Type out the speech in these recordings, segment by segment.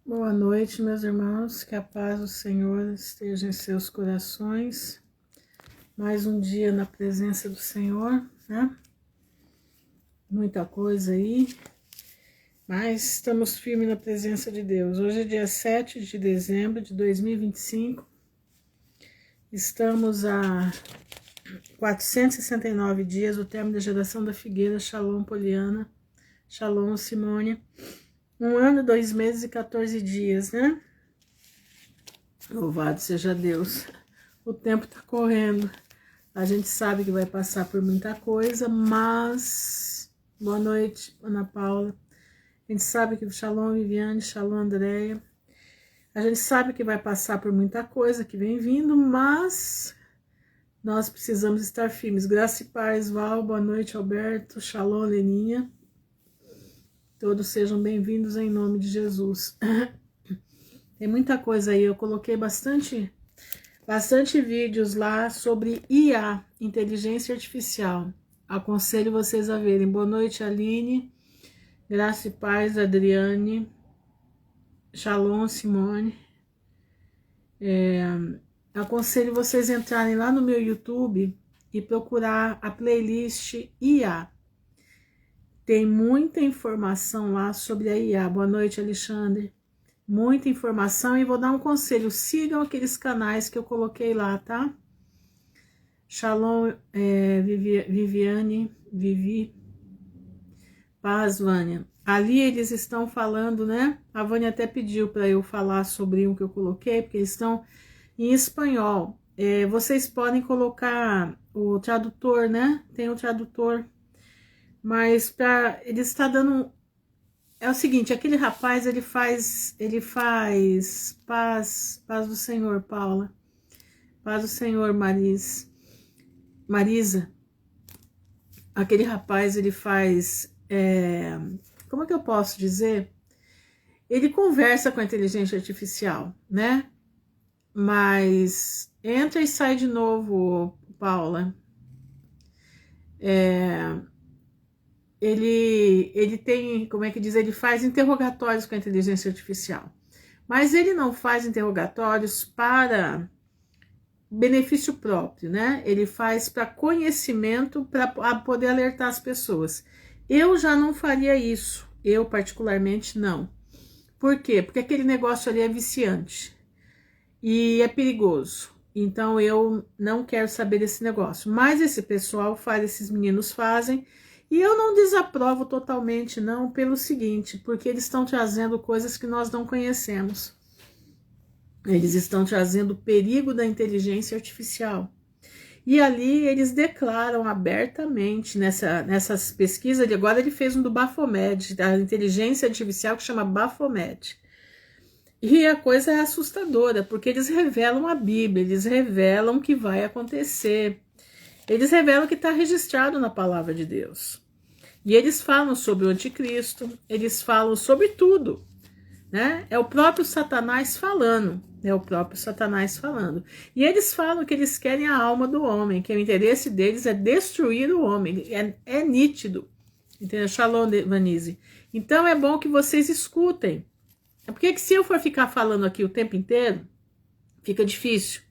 Boa noite, meus irmãos, que a paz do Senhor esteja em seus corações. Mais um dia na presença do Senhor, né? Muita coisa aí, mas estamos firmes na presença de Deus. Hoje é dia 7 de dezembro de 2025. Estamos a 469 dias do término da geração da figueira. Shalom, Poliana. Shalom, Simônia. 1 ano, 2 meses e 14 dias, né? Louvado seja Deus. O tempo tá correndo. A gente sabe que vai passar por muita coisa, mas... Boa noite, Ana Paula. A gente sabe que... Shalom, Viviane. Shalom, Andréia. A gente sabe que vai passar por muita coisa que vem vindo, mas... nós precisamos estar firmes. Graça e paz, Val. Boa noite, Alberto. Shalom, Leninha. Todos sejam bem-vindos em nome de Jesus. Tem muita coisa aí, eu coloquei bastante vídeos lá sobre IA, inteligência artificial. Aconselho vocês a verem. Boa noite, Aline. Graça e paz, Adriane. Shalom, Simone. Aconselho vocês entrarem lá no meu YouTube e procurar a playlist IA. Tem muita informação lá sobre a IA. Boa noite, Alexandre. Muita informação, e vou dar um conselho. Sigam aqueles canais que eu coloquei lá, tá? Shalom, Viviane, Vivi, paz, Vânia. Ali eles estão falando, né? A Vânia até pediu para eu falar sobre o que eu coloquei, porque eles estão em espanhol. Vocês podem colocar o tradutor, né? Tem o tradutor. Mas ele está dando... É o seguinte, aquele rapaz, ele faz paz do Senhor, Paula. Paz do Senhor, Marisa. Aquele rapaz, ele faz... como é que eu posso dizer? Ele conversa com a inteligência artificial, né? Mas entra e sai de novo, Paula. Ele tem, como é que diz, ele faz interrogatórios com a inteligência artificial, mas ele não faz interrogatórios para benefício próprio, né? Ele faz para conhecimento, para poder alertar as pessoas. Eu já não faria isso, eu particularmente não. Por quê? Porque aquele negócio ali é viciante e é perigoso. Então eu não quero saber desse negócio, mas esse pessoal faz, esses meninos fazem. E eu não desaprovo totalmente, não, pelo seguinte, porque eles estão trazendo coisas que nós não conhecemos. Eles estão trazendo o perigo da inteligência artificial. E ali eles declaram abertamente, nessas pesquisas, agora ele fez um do Baphomet, da inteligência artificial que chama Baphomet. E a coisa é assustadora, porque eles revelam a Bíblia, eles revelam o que vai acontecer. Eles revelam o que está registrado na palavra de Deus. E eles falam sobre o anticristo, eles falam sobre tudo, né? É o próprio Satanás falando, E eles falam que eles querem a alma do homem, que o interesse deles é destruir o homem, é nítido. Entendeu? Shalom, Vanise. Então é bom que vocês escutem. É porque se eu for ficar falando aqui o tempo inteiro, fica difícil.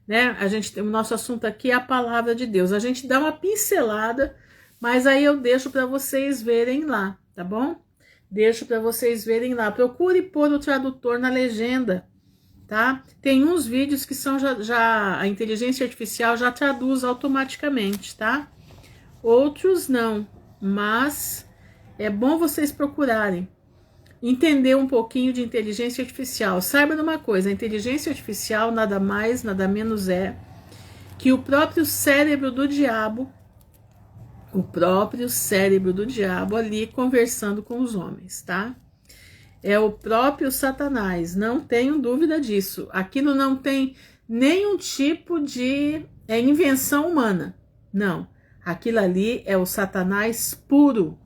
Né? O nosso assunto aqui é a palavra de Deus. A gente dá uma pincelada, mas aí eu deixo para vocês verem lá, tá bom? Deixo para vocês verem lá. Procure pôr o tradutor na legenda, tá? Tem uns vídeos que são já a inteligência artificial já traduz automaticamente, tá? Outros não, mas é bom vocês procurarem. Entender um pouquinho de inteligência artificial. Saiba de uma coisa, a inteligência artificial nada mais, nada menos é que o próprio cérebro do diabo ali conversando com os homens, tá? É o próprio Satanás, não tenho dúvida disso. Aquilo não tem nenhum tipo de invenção humana, não. Aquilo ali é o Satanás puro.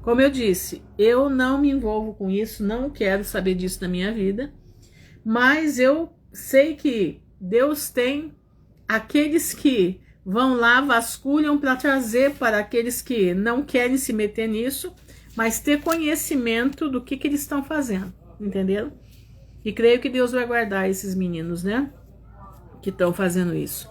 Como eu disse, eu não me envolvo com isso, não quero saber disso na minha vida, mas eu sei que Deus tem aqueles que vão lá, vasculham para trazer para aqueles que não querem se meter nisso, mas ter conhecimento do que eles estão fazendo, entenderam? E creio que Deus vai guardar esses meninos, né? Que estão fazendo isso.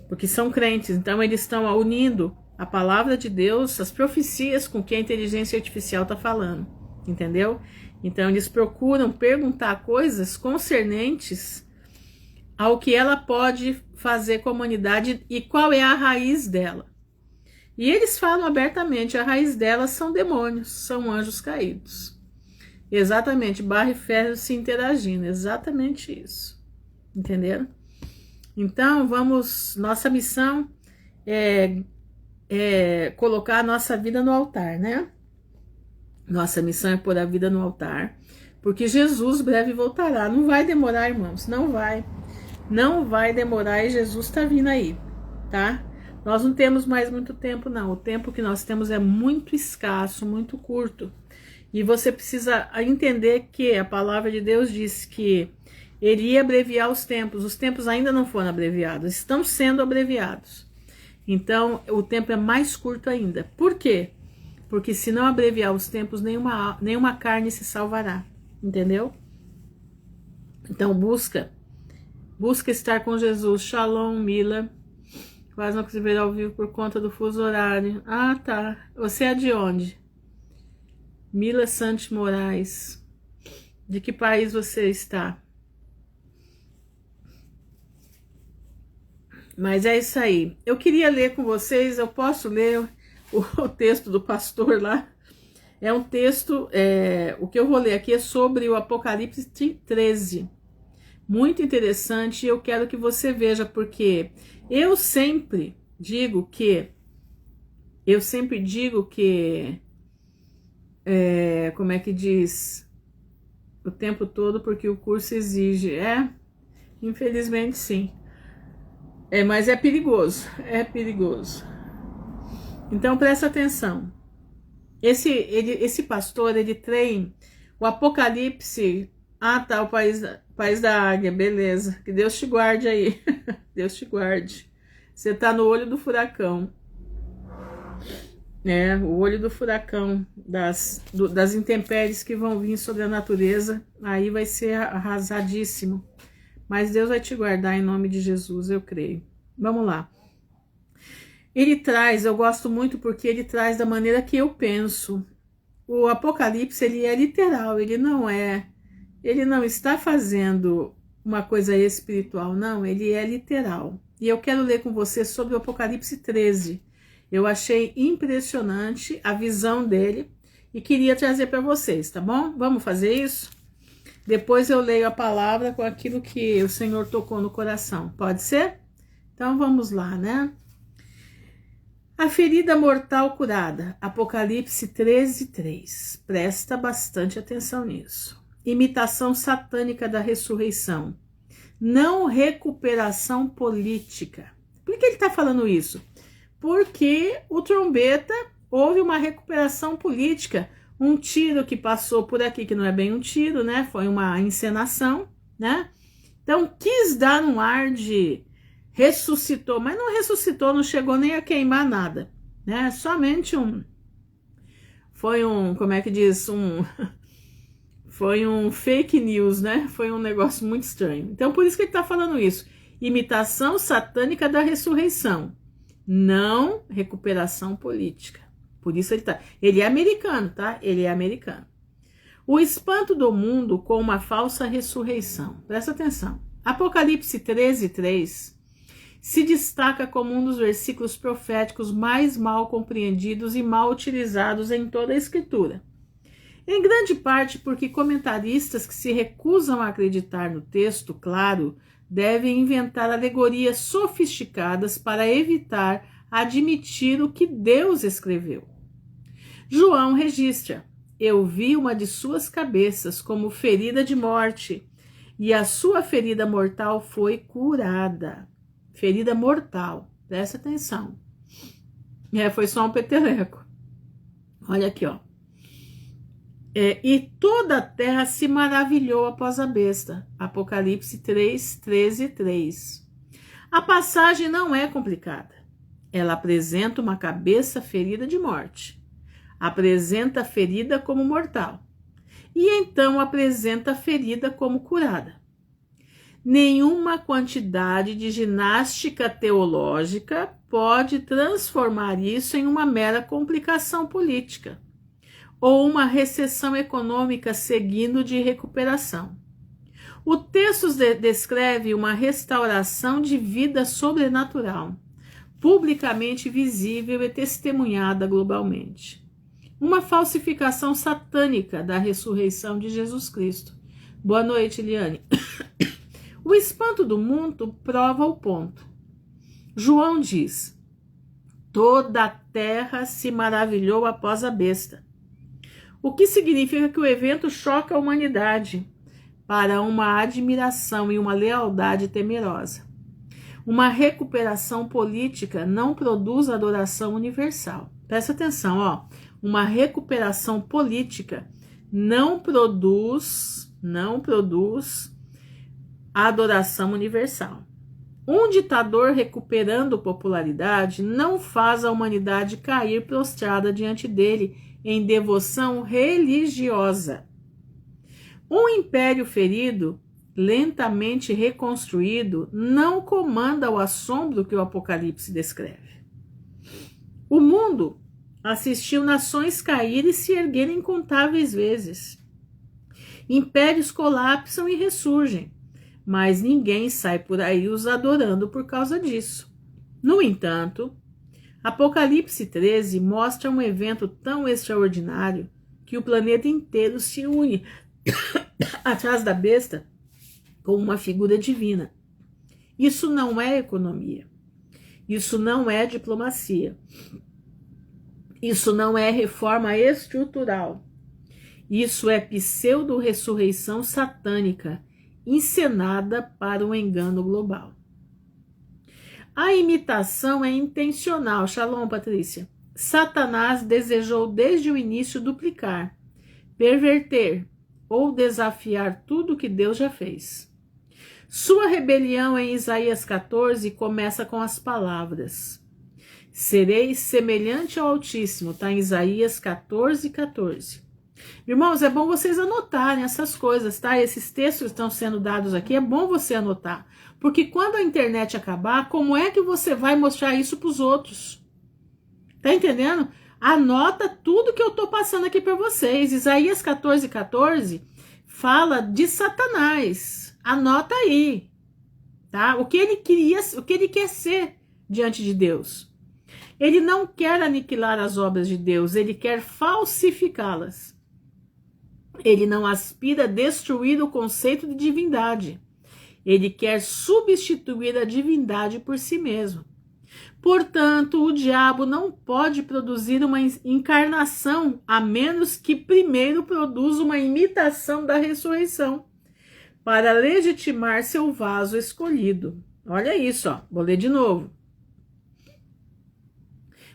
Porque são crentes, então eles estão unindo a palavra de Deus, as profecias com que a inteligência artificial está falando, entendeu? Então eles procuram perguntar coisas concernentes ao que ela pode fazer com a humanidade e qual é a raiz dela. E eles falam abertamente, a raiz dela são demônios, são anjos caídos. Exatamente, barro e ferro se interagindo, exatamente isso. Entenderam? Então, nossa missão é colocar a nossa vida no altar, né? Nossa missão é pôr a vida no altar, porque Jesus breve voltará. Não vai demorar, irmãos, não vai. Não vai demorar e Jesus está vindo aí, tá? Nós não temos mais muito tempo, não. O tempo que nós temos é muito escasso, muito curto. E você precisa entender que a palavra de Deus diz que ele ia abreviar os tempos ainda não foram abreviados, estão sendo abreviados. Então, o tempo é mais curto ainda. Por quê? Porque se não abreviar os tempos, nenhuma carne se salvará, entendeu? Então, busca estar com Jesus. Shalom, Mila. Quase não consegui ver ao vivo por conta do fuso horário. Ah, tá. Você é de onde? Mila Santos Moraes. De que país você está? Mas é isso aí. Eu queria ler com vocês, eu posso ler o texto do pastor lá. É um texto, o que eu vou ler aqui é sobre o Apocalipse 13. Muito interessante, e eu quero que você veja, porque eu sempre digo que, como é que diz? O tempo todo, porque o curso exige. Infelizmente sim. Mas é perigoso, Então presta atenção. Esse pastor, ele treina o Apocalipse. Ah, tá, o país da águia, beleza. Que Deus te guarde aí. Deus te guarde. Você tá no olho do furacão. O olho do furacão, das intempéries que vão vir sobre a natureza. Aí vai ser arrasadíssimo. Mas Deus vai te guardar em nome de Jesus, eu creio. Vamos lá. Ele traz, eu gosto muito porque ele traz da maneira que eu penso. O Apocalipse, ele é literal, ele não está fazendo uma coisa espiritual, não, ele é literal. E eu quero ler com você sobre o Apocalipse 13. Eu achei impressionante a visão dele e queria trazer para vocês, tá bom? Vamos fazer isso? Depois eu leio a palavra com aquilo que o Senhor tocou no coração. Pode ser? Então vamos lá, né? A ferida mortal curada. Apocalipse 13:3. Presta bastante atenção nisso. Imitação satânica da ressurreição. Não recuperação política. Por que ele está falando isso? Porque o trombeta houve uma recuperação política. Um tiro que passou por aqui, que não é bem um tiro, né? Foi uma encenação, né? Então, quis dar um ar de ressuscitou, mas não ressuscitou, não chegou nem a queimar nada, né? Somente como é que diz? Foi um fake news, né? Foi um negócio muito estranho. Então, por isso que ele está falando isso. Imitação satânica da ressurreição. Não recuperação política. Por isso ele é americano, tá? Ele é americano. O espanto do mundo com uma falsa ressurreição. Presta atenção. Apocalipse 13:3 se destaca como um dos versículos proféticos mais mal compreendidos e mal utilizados em toda a Escritura. Em grande parte porque comentaristas que se recusam a acreditar no texto claro devem inventar alegorias sofisticadas para evitar admitir o que Deus escreveu. João registra: eu vi uma de suas cabeças como ferida de morte, e a sua ferida mortal foi curada. Ferida mortal, presta atenção. Foi só um peteleco. Olha aqui, ó. E toda a terra se maravilhou após a besta. Apocalipse 13:3. A passagem não é complicada. Ela apresenta uma cabeça ferida de morte. apresenta a ferida como mortal, e então apresenta a ferida como curada. Nenhuma quantidade de ginástica teológica pode transformar isso em uma mera complicação política ou uma recessão econômica seguindo de recuperação. O texto descreve uma restauração de vida sobrenatural, publicamente visível e testemunhada globalmente. Uma falsificação satânica da ressurreição de Jesus Cristo. Boa noite, Eliane. O espanto do mundo prova o ponto. João diz: toda a terra se maravilhou após a besta. O que significa que o evento choca a humanidade para uma admiração e uma lealdade temerosa. Uma recuperação política não produz adoração universal. Presta atenção, ó. Uma recuperação política não produz a adoração universal. Um ditador recuperando popularidade não faz a humanidade cair prostrada diante dele em devoção religiosa. Um império ferido, lentamente reconstruído, não comanda o assombro que o Apocalipse descreve. O mundo assistiu nações cair e se erguerem incontáveis vezes. Impérios colapsam e ressurgem, mas ninguém sai por aí os adorando por causa disso. No entanto, Apocalipse 13 mostra um evento tão extraordinário que o planeta inteiro se une atrás da besta como uma figura divina. Isso não é economia. Isso não é diplomacia. Isso não é reforma estrutural. Isso é pseudo-ressurreição satânica, encenada para o engano global. A imitação é intencional. Shalom, Patrícia. Satanás desejou desde o início duplicar, perverter ou desafiar tudo que Deus já fez. Sua rebelião em Isaías 14 começa com as palavras: sereis semelhante ao Altíssimo, está em Isaías 14:14. Irmãos, é bom vocês anotarem essas coisas, tá? Esses textos estão sendo dados aqui, é bom você anotar. Porque quando a internet acabar, como é que você vai mostrar isso para os outros? Tá entendendo? Anota tudo que eu tô passando aqui para vocês. Isaías 14:14 fala de Satanás. Anota aí, tá? O que ele quer ser diante de Deus. Ele não quer aniquilar as obras de Deus, ele quer falsificá-las. Ele não aspira a destruir o conceito de divindade. Ele quer substituir a divindade por si mesmo. Portanto, o diabo não pode produzir uma encarnação a menos que primeiro produza uma imitação da ressurreição para legitimar seu vaso escolhido. Olha isso, ó. Vou ler de novo.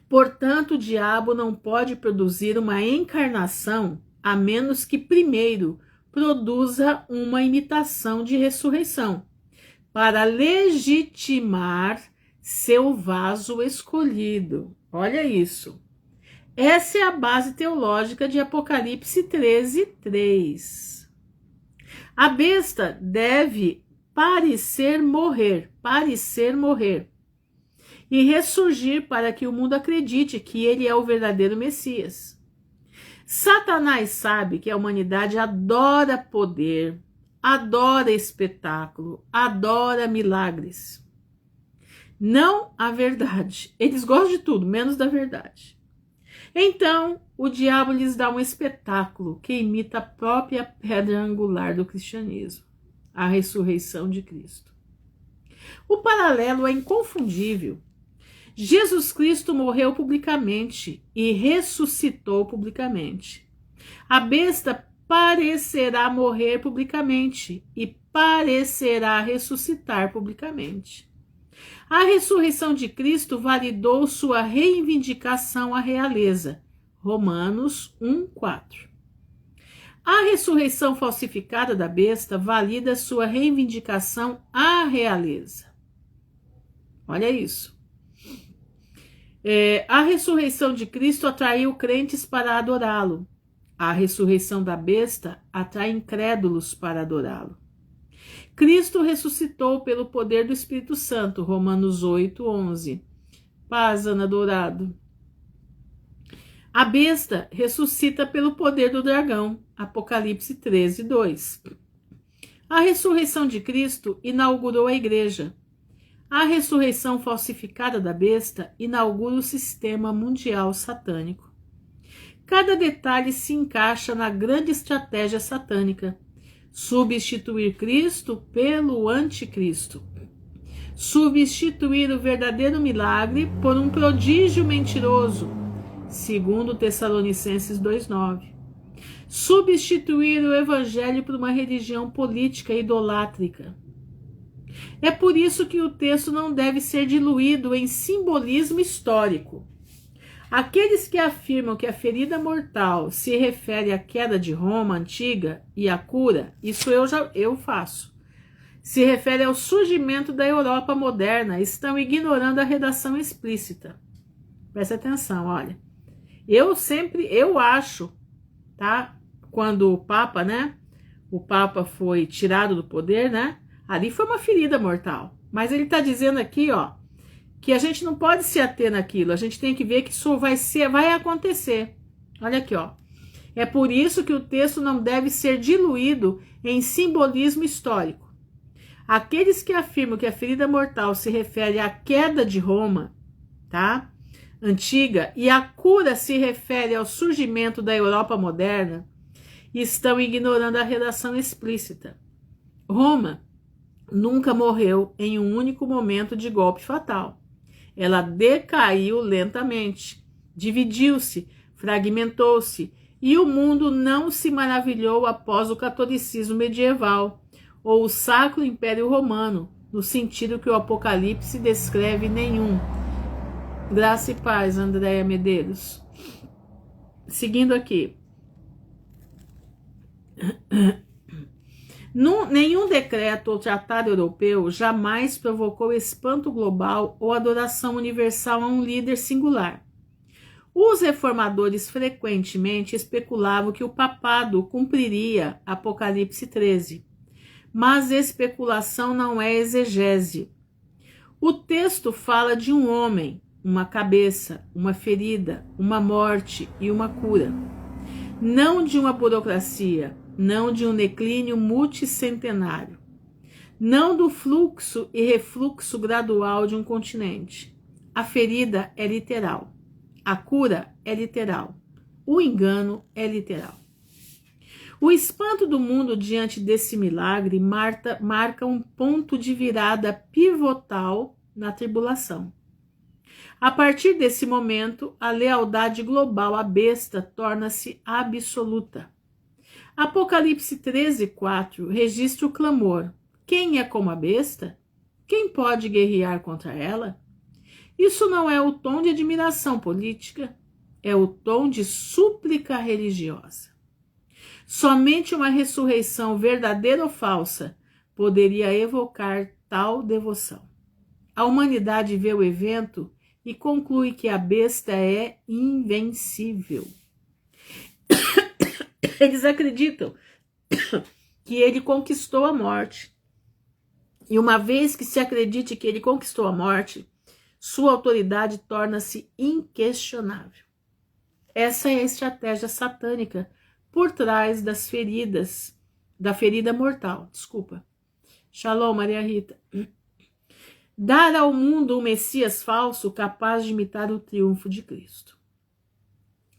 Portanto, o diabo não pode produzir uma encarnação a menos que primeiro produza uma imitação de ressurreição para legitimar seu vaso escolhido. Olha isso. Essa é a base teológica de Apocalipse 13:3. A besta deve parecer morrer, e ressurgir para que o mundo acredite que ele é o verdadeiro Messias. Satanás sabe que a humanidade adora poder, adora espetáculo, adora milagres. Não a verdade. Eles gostam de tudo, menos da verdade. Então, o diabo lhes dá um espetáculo que imita a própria pedra angular do cristianismo, a ressurreição de Cristo. O paralelo é inconfundível. Jesus Cristo morreu publicamente e ressuscitou publicamente. A besta parecerá morrer publicamente e parecerá ressuscitar publicamente. A ressurreição de Cristo validou sua reivindicação à realeza. Romanos 1:4. A ressurreição falsificada da besta valida sua reivindicação à realeza. Olha isso. A ressurreição de Cristo atraiu crentes para adorá-lo. A ressurreição da besta atrai incrédulos para adorá-lo. Cristo ressuscitou pelo poder do Espírito Santo, Romanos 8:11. Paz, Ana Dourado. A besta ressuscita pelo poder do dragão, Apocalipse 13:2. A ressurreição de Cristo inaugurou a igreja. A ressurreição falsificada da besta inaugura o sistema mundial satânico. Cada detalhe se encaixa na grande estratégia satânica: substituir Cristo pelo anticristo. Substituir o verdadeiro milagre por um prodígio mentiroso, segundo Tessalonicenses 2:9. Substituir o evangelho por uma religião política idolátrica. É por isso que o texto não deve ser diluído em simbolismo histórico. Aqueles que afirmam que a ferida mortal se refere à queda de Roma antiga e à cura, isso eu faço. Se refere ao surgimento da Europa moderna, estão ignorando a redação explícita. Presta atenção, olha. Eu acho, tá? Quando o Papa, né? O Papa foi tirado do poder, né? Ali foi uma ferida mortal. Mas ele está dizendo aqui, ó, que a gente não pode se ater naquilo. A gente tem que ver que isso vai acontecer. Olha aqui, ó. É por isso que o texto não deve ser diluído em simbolismo histórico. Aqueles que afirmam que a ferida mortal se refere à queda de Roma, tá? Antiga, e a cura se refere ao surgimento da Europa moderna, estão ignorando a redação explícita. Roma nunca morreu em um único momento de golpe fatal. Ela decaiu lentamente, dividiu-se, fragmentou-se, e o mundo não se maravilhou após o catolicismo medieval ou o Sacro Império Romano, no sentido que o Apocalipse descreve nenhum. Graça e paz, Andréia Medeiros. Seguindo aqui. Nenhum decreto ou tratado europeu jamais provocou espanto global ou adoração universal a um líder singular. Os reformadores frequentemente especulavam que o papado cumpriria Apocalipse 13, mas especulação não é exegese. O texto fala de um homem, uma cabeça, uma ferida, uma morte e uma cura. Não de uma burocracia, não de um declínio multicentenário, não do fluxo e refluxo gradual de um continente. A ferida é literal, a cura é literal, o engano é literal. O espanto do mundo diante desse milagre marca um ponto de virada pivotal na tribulação. A partir desse momento, a lealdade global à besta torna-se absoluta. Apocalipse 13:4 registra o clamor: quem é como a besta? Quem pode guerrear contra ela? Isso não é o tom de admiração política, é o tom de súplica religiosa. Somente uma ressurreição verdadeira ou falsa poderia evocar tal devoção. A humanidade vê o evento e conclui que a besta é invencível. Eles acreditam que ele conquistou a morte. E uma vez que se acredite que ele conquistou a morte, sua autoridade torna-se inquestionável. Essa é a estratégia satânica por trás das feridas, da ferida mortal. Desculpa. Shalom, Maria Rita. Dar ao mundo um Messias falso capaz de imitar o triunfo de Cristo.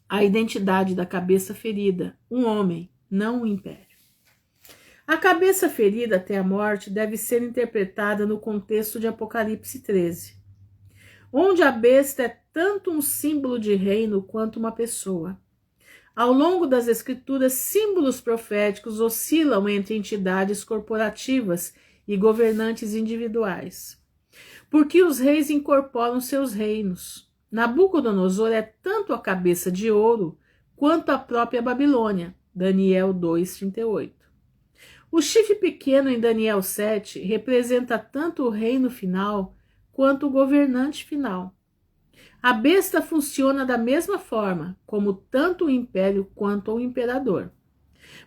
A identidade da cabeça ferida, um homem, não um império. A cabeça ferida até a morte deve ser interpretada no contexto de Apocalipse 13, onde a besta é tanto um símbolo de reino quanto uma pessoa. Ao longo das escrituras, símbolos proféticos oscilam entre entidades corporativas e governantes individuais, porque os reis incorporam seus reinos. Nabucodonosor é tanto a cabeça de ouro quanto a própria Babilônia, Daniel 2:38. O chifre pequeno em Daniel 7 representa tanto o reino final quanto o governante final. A besta funciona da mesma forma, como tanto o império quanto o imperador.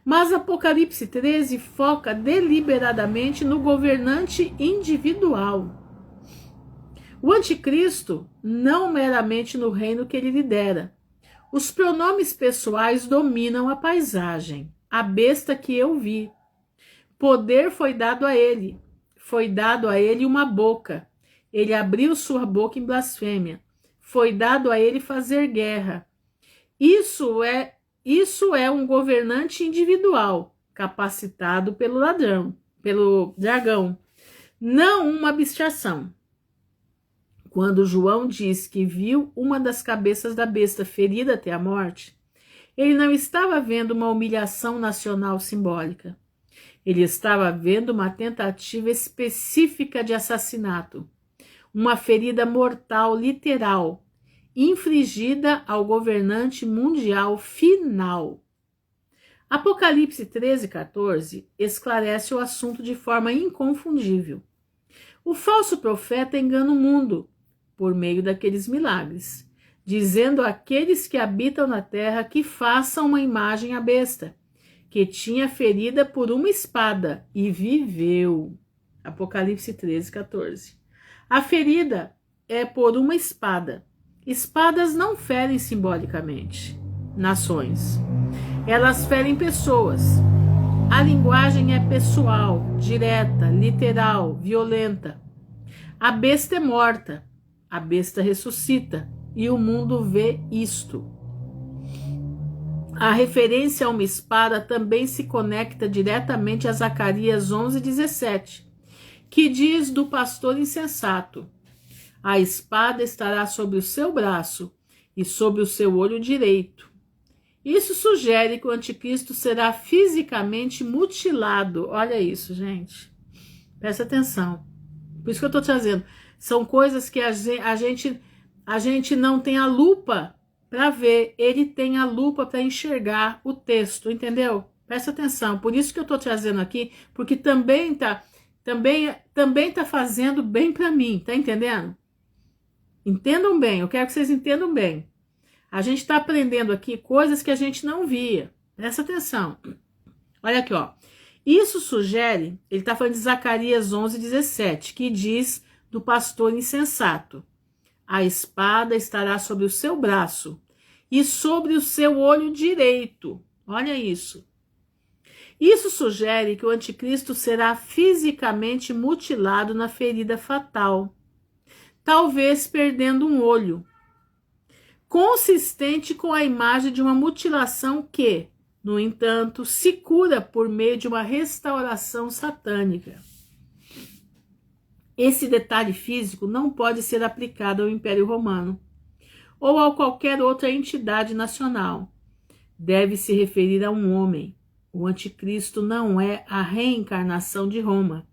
Mas Apocalipse 13 foca deliberadamente no governante individual. O anticristo, não meramente no reino que ele lidera. Os pronomes pessoais dominam a paisagem. A besta que eu vi. Poder foi dado a ele. Foi dado a ele uma boca. Ele abriu sua boca em blasfêmia. Foi dado a ele fazer guerra. Isso é um governante individual, capacitado pelo ladrão, pelo dragão, não uma abstração. Quando João diz que viu uma das cabeças da besta ferida até a morte, ele não estava vendo uma humilhação nacional simbólica. Ele estava vendo uma tentativa específica de assassinato, uma ferida mortal literal, infligida ao governante mundial final. Apocalipse 13:14 esclarece o assunto de forma inconfundível. O falso profeta engana o mundo por meio daqueles milagres, dizendo àqueles que habitam na terra que façam uma imagem à besta, que tinha ferida por uma espada e viveu. Apocalipse 13:14. A ferida é por uma espada. Espadas não ferem simbolicamente nações. Elas ferem pessoas. A linguagem é pessoal, direta, literal, violenta. A besta é morta. A besta ressuscita. E o mundo vê isto. A referência a uma espada também se conecta diretamente a Zacarias 11:17, que diz do pastor insensato: a espada estará sobre o seu braço e sobre o seu olho direito. Isso sugere que o anticristo será fisicamente mutilado. Olha isso, gente. Presta atenção. Por isso que eu estou trazendo. São coisas que a gente não tem a lupa para ver. Ele tem a lupa para enxergar o texto, entendeu? Presta atenção. Por isso que eu estou trazendo aqui, porque também tá fazendo bem para mim, tá entendendo? Entendam bem, eu quero que vocês entendam bem. A gente está aprendendo aqui coisas que a gente não via. Presta atenção. Olha aqui, ó. Isso sugere, ele está falando de Zacarias 11:17, que diz do pastor insensato: a espada estará sobre o seu braço e sobre o seu olho direito. Olha isso. Isso sugere que o anticristo será fisicamente mutilado na ferida fatal, talvez perdendo um olho, consistente com a imagem de uma mutilação que, no entanto, se cura por meio de uma restauração satânica. Esse detalhe físico não pode ser aplicado ao Império Romano ou a qualquer outra entidade nacional. Deve se referir a um homem. O anticristo não é a reencarnação de Roma.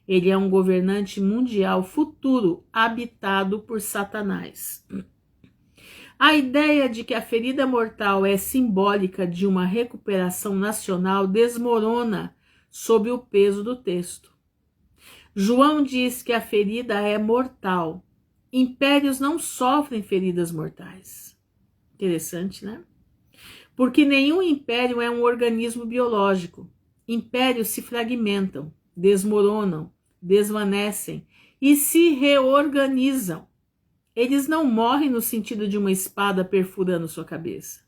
Ele é um governante mundial futuro habitado por Satanás. A ideia de que a ferida mortal é simbólica de uma recuperação nacional desmorona sob o peso do texto. João diz que a ferida é mortal. Impérios não sofrem feridas mortais. Interessante, né? Porque nenhum império é um organismo biológico. Impérios se fragmentam, desmoronam, desvanecem e se reorganizam. Eles não morrem no sentido de uma espada perfurando sua cabeça.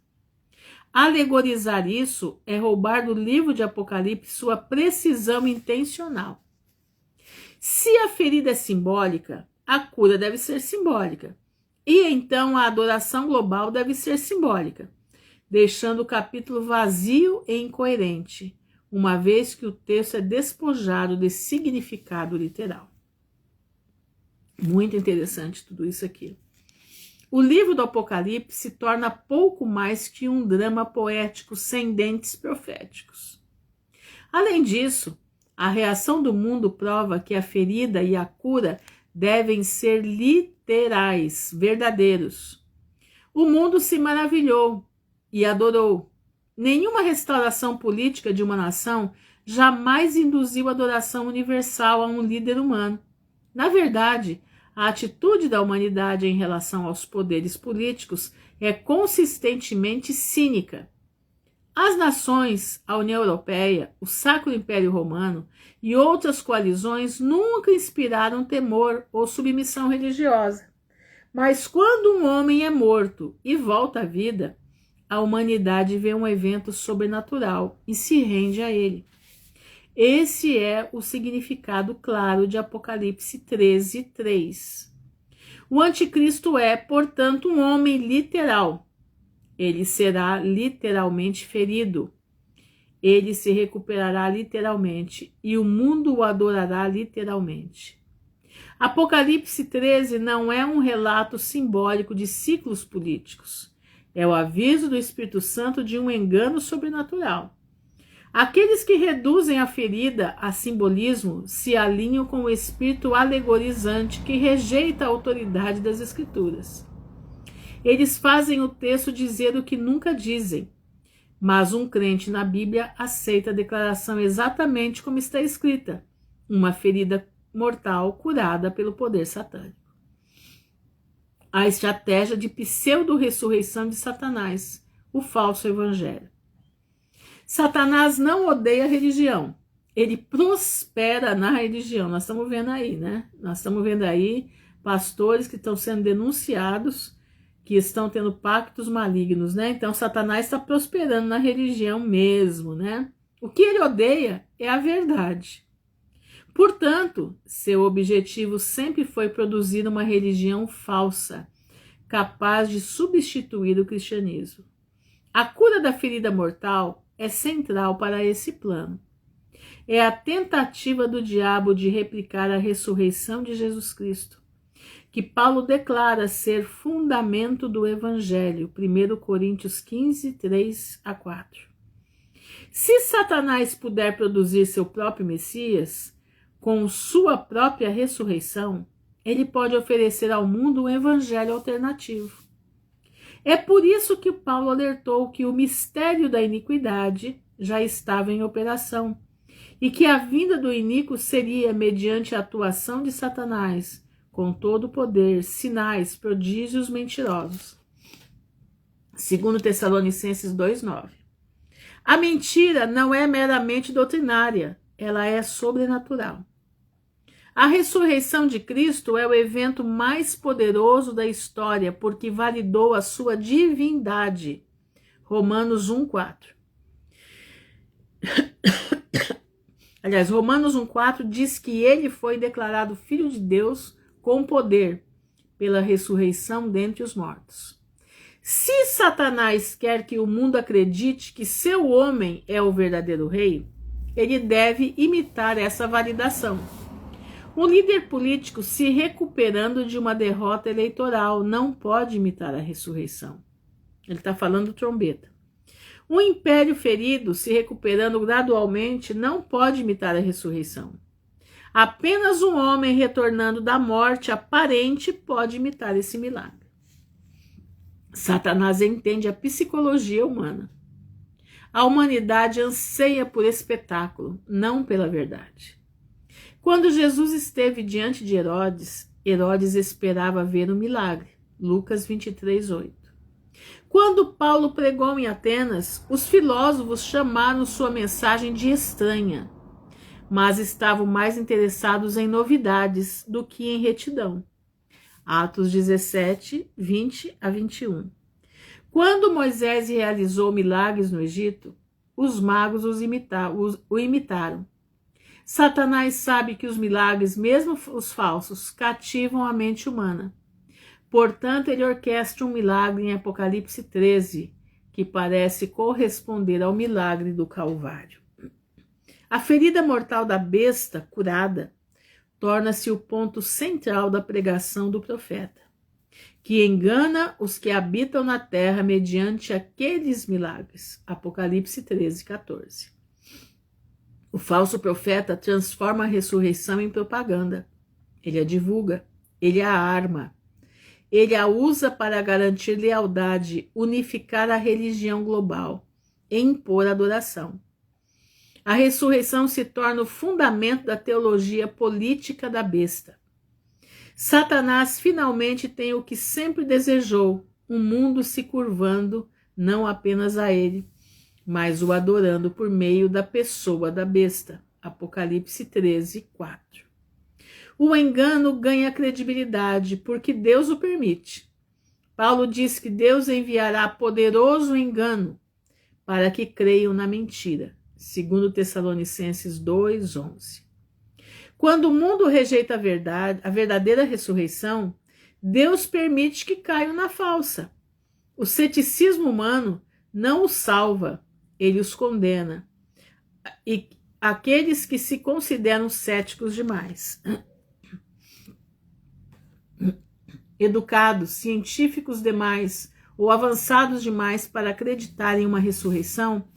Alegorizar isso é roubar do livro de Apocalipse sua precisão intencional. Se a ferida é simbólica, a cura deve ser simbólica. E então a adoração global deve ser simbólica, deixando o capítulo vazio e incoerente, uma vez que o texto é despojado de significado literal. Muito interessante tudo isso aqui. O livro do Apocalipse se torna pouco mais que um drama poético sem dentes proféticos. Além disso, a reação do mundo prova que a ferida e a cura devem ser literais, verdadeiros. O mundo se maravilhou e adorou. Nenhuma restauração política de uma nação jamais induziu adoração universal a um líder humano. Na verdade, A atitude da humanidade em relação aos poderes políticos é consistentemente cínica. As nações, a União Europeia, o Sacro Império Romano e outras coalizões nunca inspiraram temor ou submissão religiosa. Mas quando um homem é morto e volta à vida, a humanidade vê um evento sobrenatural e se rende a ele. Esse é o significado claro de Apocalipse 13:3. O anticristo é, portanto, um homem literal. Ele será literalmente ferido. Ele se recuperará literalmente e o mundo o adorará literalmente. Apocalipse 13 não é um relato simbólico de ciclos políticos. É o aviso do Espírito Santo de um engano sobrenatural. Aqueles que reduzem a ferida a simbolismo se alinham com o espírito alegorizante que rejeita a autoridade das Escrituras. Eles fazem o texto dizer o que nunca dizem, mas um crente na Bíblia aceita a declaração exatamente como está escrita: uma ferida mortal curada pelo poder satânico. A estratégia de pseudo-ressurreição de Satanás, o falso evangelho. Satanás não odeia a religião, ele prospera na religião. Nós estamos vendo aí, né? Nós estamos vendo aí pastores que estão sendo denunciados, que estão tendo pactos malignos, né? Então Satanás está prosperando na religião mesmo, né? O que ele odeia é a verdade. Portanto, seu objetivo sempre foi produzir uma religião falsa, capaz de substituir o cristianismo. A cura da ferida mortal é central para esse plano. É a tentativa do diabo de replicar a ressurreição de Jesus Cristo, que Paulo declara ser fundamento do Evangelho, 1 Coríntios 15, 3-4. Se Satanás puder produzir seu próprio Messias, com sua própria ressurreição, ele pode oferecer ao mundo um evangelho alternativo. É por isso que Paulo alertou que o mistério da iniquidade já estava em operação e que a vinda do iníquo seria mediante a atuação de Satanás, com todo o poder, sinais, prodígios mentirosos. 2 Tessalonicenses 2:9. A mentira não é meramente doutrinária, ela é sobrenatural. A ressurreição de Cristo é o evento mais poderoso da história porque validou a sua divindade. Romanos 1:4. Aliás, Romanos 1:4 diz que ele foi declarado Filho de Deus com poder pela ressurreição dentre os mortos. Se Satanás quer que o mundo acredite que seu homem é o verdadeiro rei, ele deve imitar essa validação. Um líder político se recuperando de uma derrota eleitoral não pode imitar a ressurreição. Ele está falando trombeta. Um império ferido se recuperando gradualmente não pode imitar a ressurreição. Apenas um homem retornando da morte aparente pode imitar esse milagre. Satanás entende a psicologia humana. A humanidade anseia por espetáculo, não pela verdade. Quando Jesus esteve diante de Herodes, Herodes esperava ver um milagre. Lucas 23:8. Quando Paulo pregou em Atenas, os filósofos chamaram sua mensagem de estranha, mas estavam mais interessados em novidades do que em retidão. Atos 17, 20-21. Quando Moisés realizou milagres no Egito, os magos o imitaram. Satanás sabe que os milagres, mesmo os falsos, cativam a mente humana. Portanto, ele orquestra um milagre em Apocalipse 13, que parece corresponder ao milagre do Calvário. A ferida mortal da besta curada torna-se o ponto central da pregação do profeta, que engana os que habitam na terra mediante aqueles milagres. Apocalipse 13, 14. O falso profeta transforma a ressurreição em propaganda. Ele a divulga, ele a arma. Ele a usa para garantir lealdade, unificar a religião global e impor adoração. A ressurreição se torna o fundamento da teologia política da besta. Satanás finalmente tem o que sempre desejou, um mundo se curvando não apenas a ele, mas o adorando por meio da pessoa da besta. Apocalipse 13, 4. O engano ganha credibilidade porque Deus o permite. Paulo diz que Deus enviará poderoso engano para que creiam na mentira. 2 Tessalonicenses 2:11. Quando o mundo rejeita a verdade, a verdadeira ressurreição, Deus permite que caiam na falsa. O ceticismo humano não os salva, ele os condena. E aqueles que se consideram céticos demais, educados, científicos demais ou avançados demais para acreditar em uma ressurreição,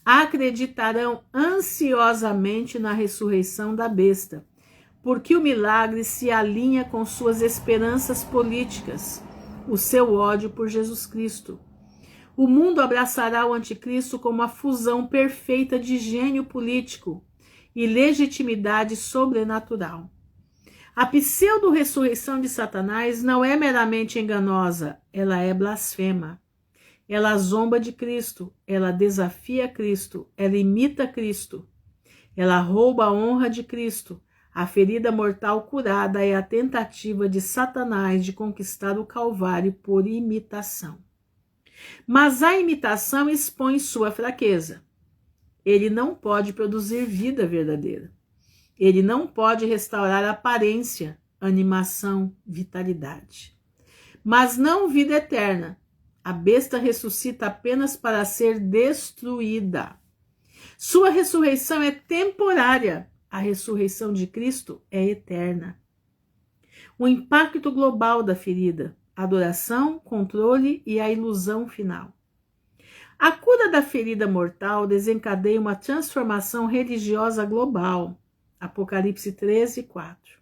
acreditarão ansiosamente na ressurreição da besta, porque o milagre se alinha com suas esperanças políticas, o seu ódio por Jesus Cristo. O mundo abraçará o anticristo como a fusão perfeita de gênio político e legitimidade sobrenatural. A pseudo-ressurreição de Satanás não é meramente enganosa, ela é blasfema. Ela zomba de Cristo, ela desafia Cristo, ela imita Cristo, ela rouba a honra de Cristo. A ferida mortal curada é a tentativa de Satanás de conquistar o Calvário por imitação. Mas a imitação expõe sua fraqueza. Ele não pode produzir vida verdadeira. Ele não pode restaurar aparência, animação, vitalidade. Mas não vida eterna. A besta ressuscita apenas para ser destruída. Sua ressurreição é temporária. A ressurreição de Cristo é eterna. O impacto global da ferida, adoração, controle e a ilusão final. A cura da ferida mortal desencadeia uma transformação religiosa global. Apocalipse 13, 4.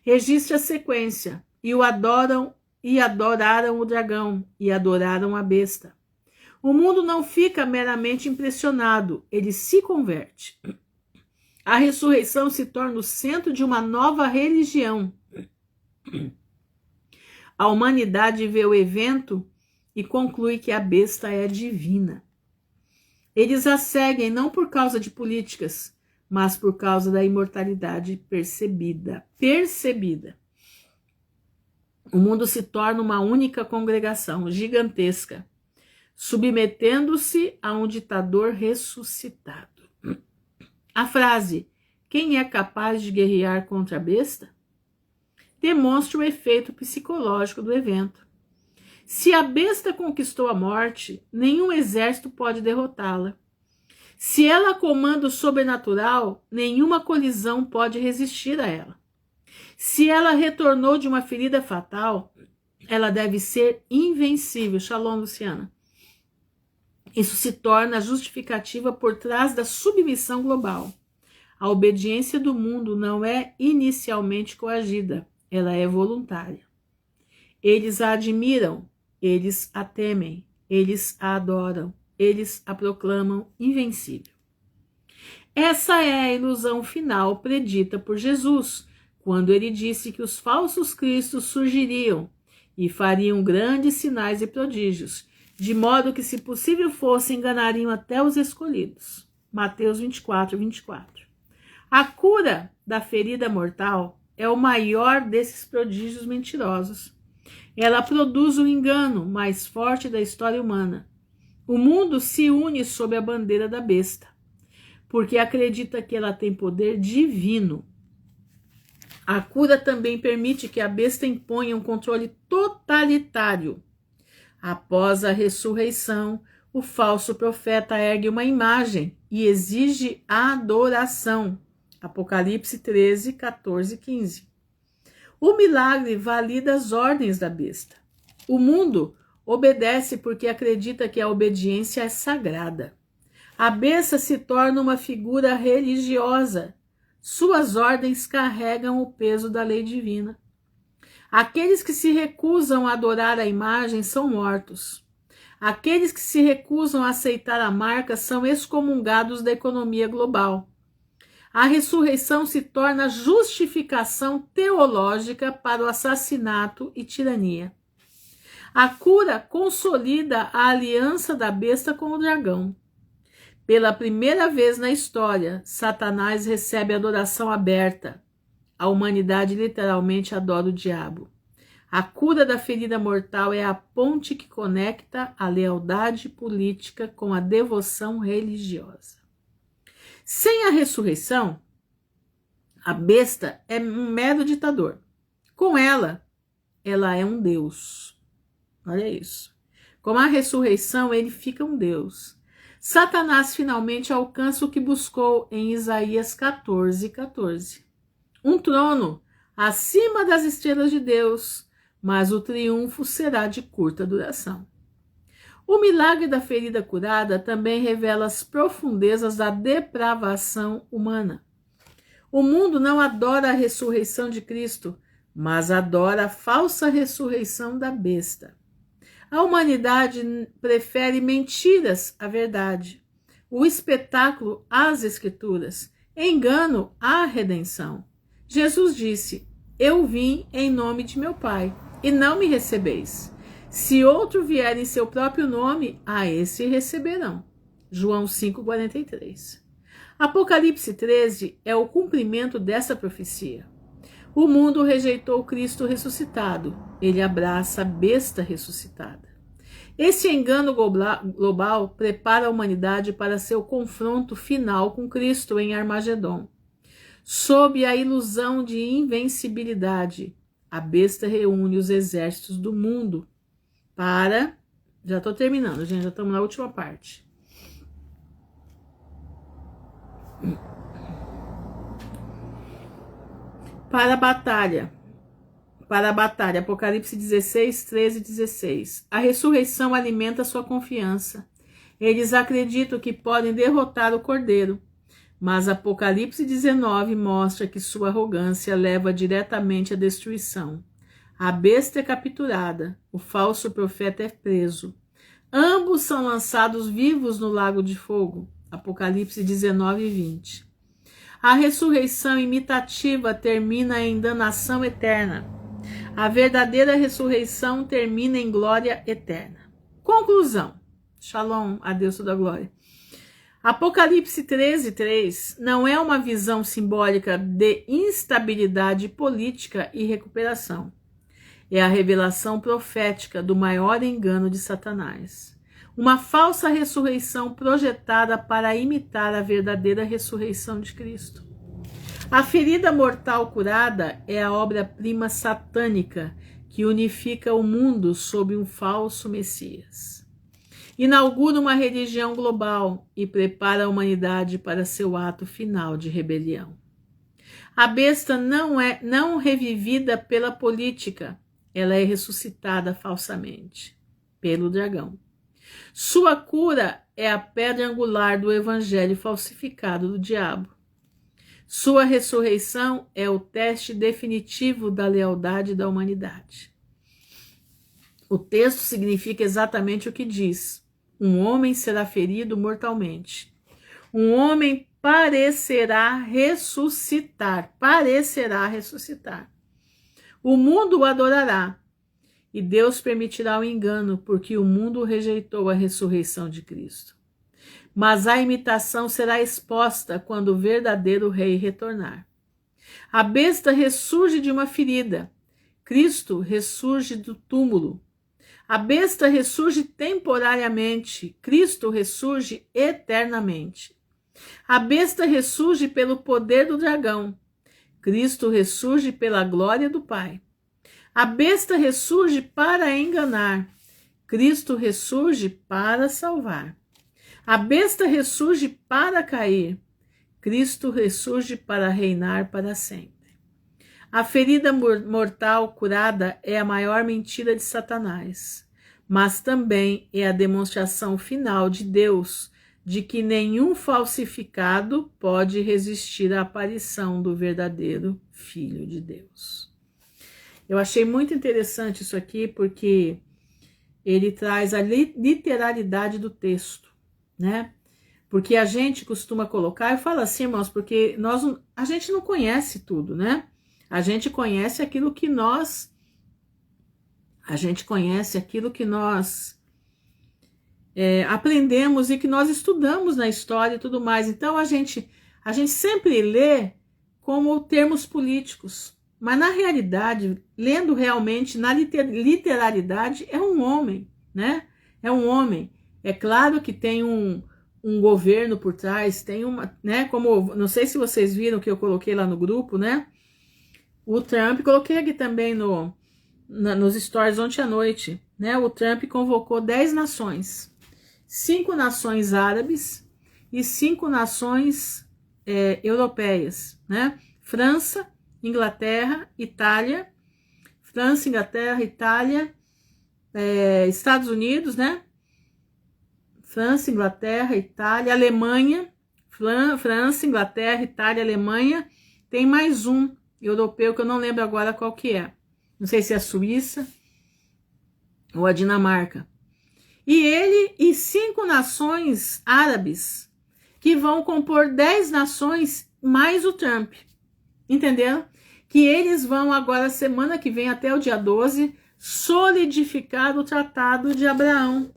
Registra a sequência. E o adoram, e adoraram o dragão, e adoraram a besta. O mundo não fica meramente impressionado, ele se converte. A ressurreição se torna o centro de uma nova religião. A humanidade vê o evento e conclui que a besta é divina. Eles a seguem não por causa de políticas, mas por causa da imortalidade percebida. O mundo se torna uma única congregação gigantesca, submetendo-se a um ditador ressuscitado. A frase, quem é capaz de guerrear contra a besta? Demonstra o efeito psicológico do evento. Se a besta conquistou a morte, nenhum exército pode derrotá-la. Se ela comanda o sobrenatural, nenhuma colisão pode resistir a ela. Se ela retornou de uma ferida fatal, ela deve ser invencível. Shalom, Luciana. Isso se torna a justificativa por trás da submissão global. A obediência do mundo não é inicialmente coagida, ela é voluntária. Eles a admiram, eles a temem, eles a adoram, eles a proclamam invencível. Essa é a ilusão final predita por Jesus, quando ele disse que os falsos cristos surgiriam e fariam grandes sinais e prodígios, de modo que, se possível fosse, enganariam até os escolhidos. Mateus 24, 24. A cura da ferida mortal é o maior desses prodígios mentirosos. Ela produz o engano mais forte da história humana. O mundo se une sob a bandeira da besta, porque acredita que ela tem poder divino. A cura também permite que a besta imponha um controle totalitário. Após a ressurreição, o falso profeta ergue uma imagem e exige adoração. Apocalipse 13, 14 e 15. O milagre valida as ordens da besta. O mundo obedece porque acredita que a obediência é sagrada. A besta se torna uma figura religiosa. Suas ordens carregam o peso da lei divina. Aqueles que se recusam a adorar a imagem são mortos. Aqueles que se recusam a aceitar a marca são excomungados da economia global. A ressurreição se torna justificação teológica para o assassinato e tirania. A cura consolida a aliança da besta com o dragão. Pela primeira vez na história, Satanás recebe adoração aberta. A humanidade literalmente adora o diabo. A cura da ferida mortal é a ponte que conecta a lealdade política com a devoção religiosa. Sem a ressurreição, a besta é um mero ditador. Com ela é um Deus. Olha isso. Com a ressurreição, ele fica um Deus. Satanás finalmente alcança o que buscou em Isaías 14:14. Um trono acima das estrelas de Deus, mas o triunfo será de curta duração. O milagre da ferida curada também revela as profundezas da depravação humana. O mundo não adora a ressurreição de Cristo, mas adora a falsa ressurreição da besta. A humanidade prefere mentiras à verdade, o espetáculo às escrituras, engano à redenção. Jesus disse: eu vim em nome de meu Pai, e não me recebeis. Se outro vier em seu próprio nome, a esse receberão. João 5:43. Apocalipse 13 é o cumprimento dessa profecia. O mundo rejeitou Cristo ressuscitado. Ele abraça a besta ressuscitada. Esse engano global prepara a humanidade para seu confronto final com Cristo em Armagedon. Sob a ilusão de invencibilidade, a besta reúne os exércitos do mundo para... Já estou terminando, gente, já estamos na última parte. Para a batalha, Apocalipse 16, 13 e 16. A ressurreição alimenta sua confiança. Eles acreditam que podem derrotar o Cordeiro, mas Apocalipse 19 mostra que sua arrogância leva diretamente à destruição. A besta é capturada, o falso profeta é preso. Ambos são lançados vivos no lago de fogo. Apocalipse 19 e 20. A ressurreição imitativa termina em danação eterna. A verdadeira ressurreição termina em glória eterna. Conclusão. Shalom, a Deus toda a glória. Apocalipse 13:3 não é uma visão simbólica de instabilidade política e recuperação. É a revelação profética do maior engano de Satanás. Uma falsa ressurreição projetada para imitar a verdadeira ressurreição de Cristo. A ferida mortal curada é a obra-prima satânica que unifica o mundo sob um falso Messias. Inaugura uma religião global e prepara a humanidade para seu ato final de rebelião. A besta não é revivida pela política, ela é ressuscitada falsamente pelo dragão. Sua cura é a pedra angular do evangelho falsificado do diabo. Sua ressurreição é o teste definitivo da lealdade da humanidade. O texto significa exatamente o que diz. Um homem será ferido mortalmente. Um homem parecerá ressuscitar. Parecerá ressuscitar. O mundo o adorará. E Deus permitirá o engano, porque o mundo rejeitou a ressurreição de Cristo. Mas a imitação será exposta quando o verdadeiro rei retornar. A besta ressurge de uma ferida. Cristo ressurge do túmulo. A besta ressurge temporariamente. Cristo ressurge eternamente. A besta ressurge pelo poder do dragão. Cristo ressurge pela glória do Pai. A besta ressurge para enganar. Cristo ressurge para salvar. A besta ressurge para cair. Cristo ressurge para reinar para sempre. A ferida mortal curada é a maior mentira de Satanás, mas também é a demonstração final de Deus de que nenhum falsificado pode resistir à aparição do verdadeiro Filho de Deus. Eu achei muito interessante isso aqui porque ele traz a literalidade do texto, né? Porque a gente costuma colocar, eu falo assim, irmãos, porque a gente não conhece tudo, né? A gente conhece aquilo que nós aprendemos e que nós estudamos na história e tudo mais. Então a gente sempre lê como termos políticos, mas na realidade, lendo realmente na literalidade, é um homem, né? É um homem. É claro que tem um governo por trás, tem uma, né? Como, não sei se vocês viram que eu coloquei lá no grupo, né? O Trump, coloquei aqui também nos stories ontem à noite, né? O Trump convocou 10 nações, 5 nações árabes e 5 nações europeias, né? França, Inglaterra, Itália, Estados Unidos, né? França, Inglaterra, Itália, Alemanha, França, Inglaterra, Itália, Alemanha, tem mais um europeu que eu não lembro agora qual que é. Não sei se é a Suíça ou a Dinamarca. E ele e 5 nações árabes que vão compor 10 nações mais o Trump. Entenderam? Que eles vão agora, semana que vem, até o dia 12, solidificar o Tratado de Abraão,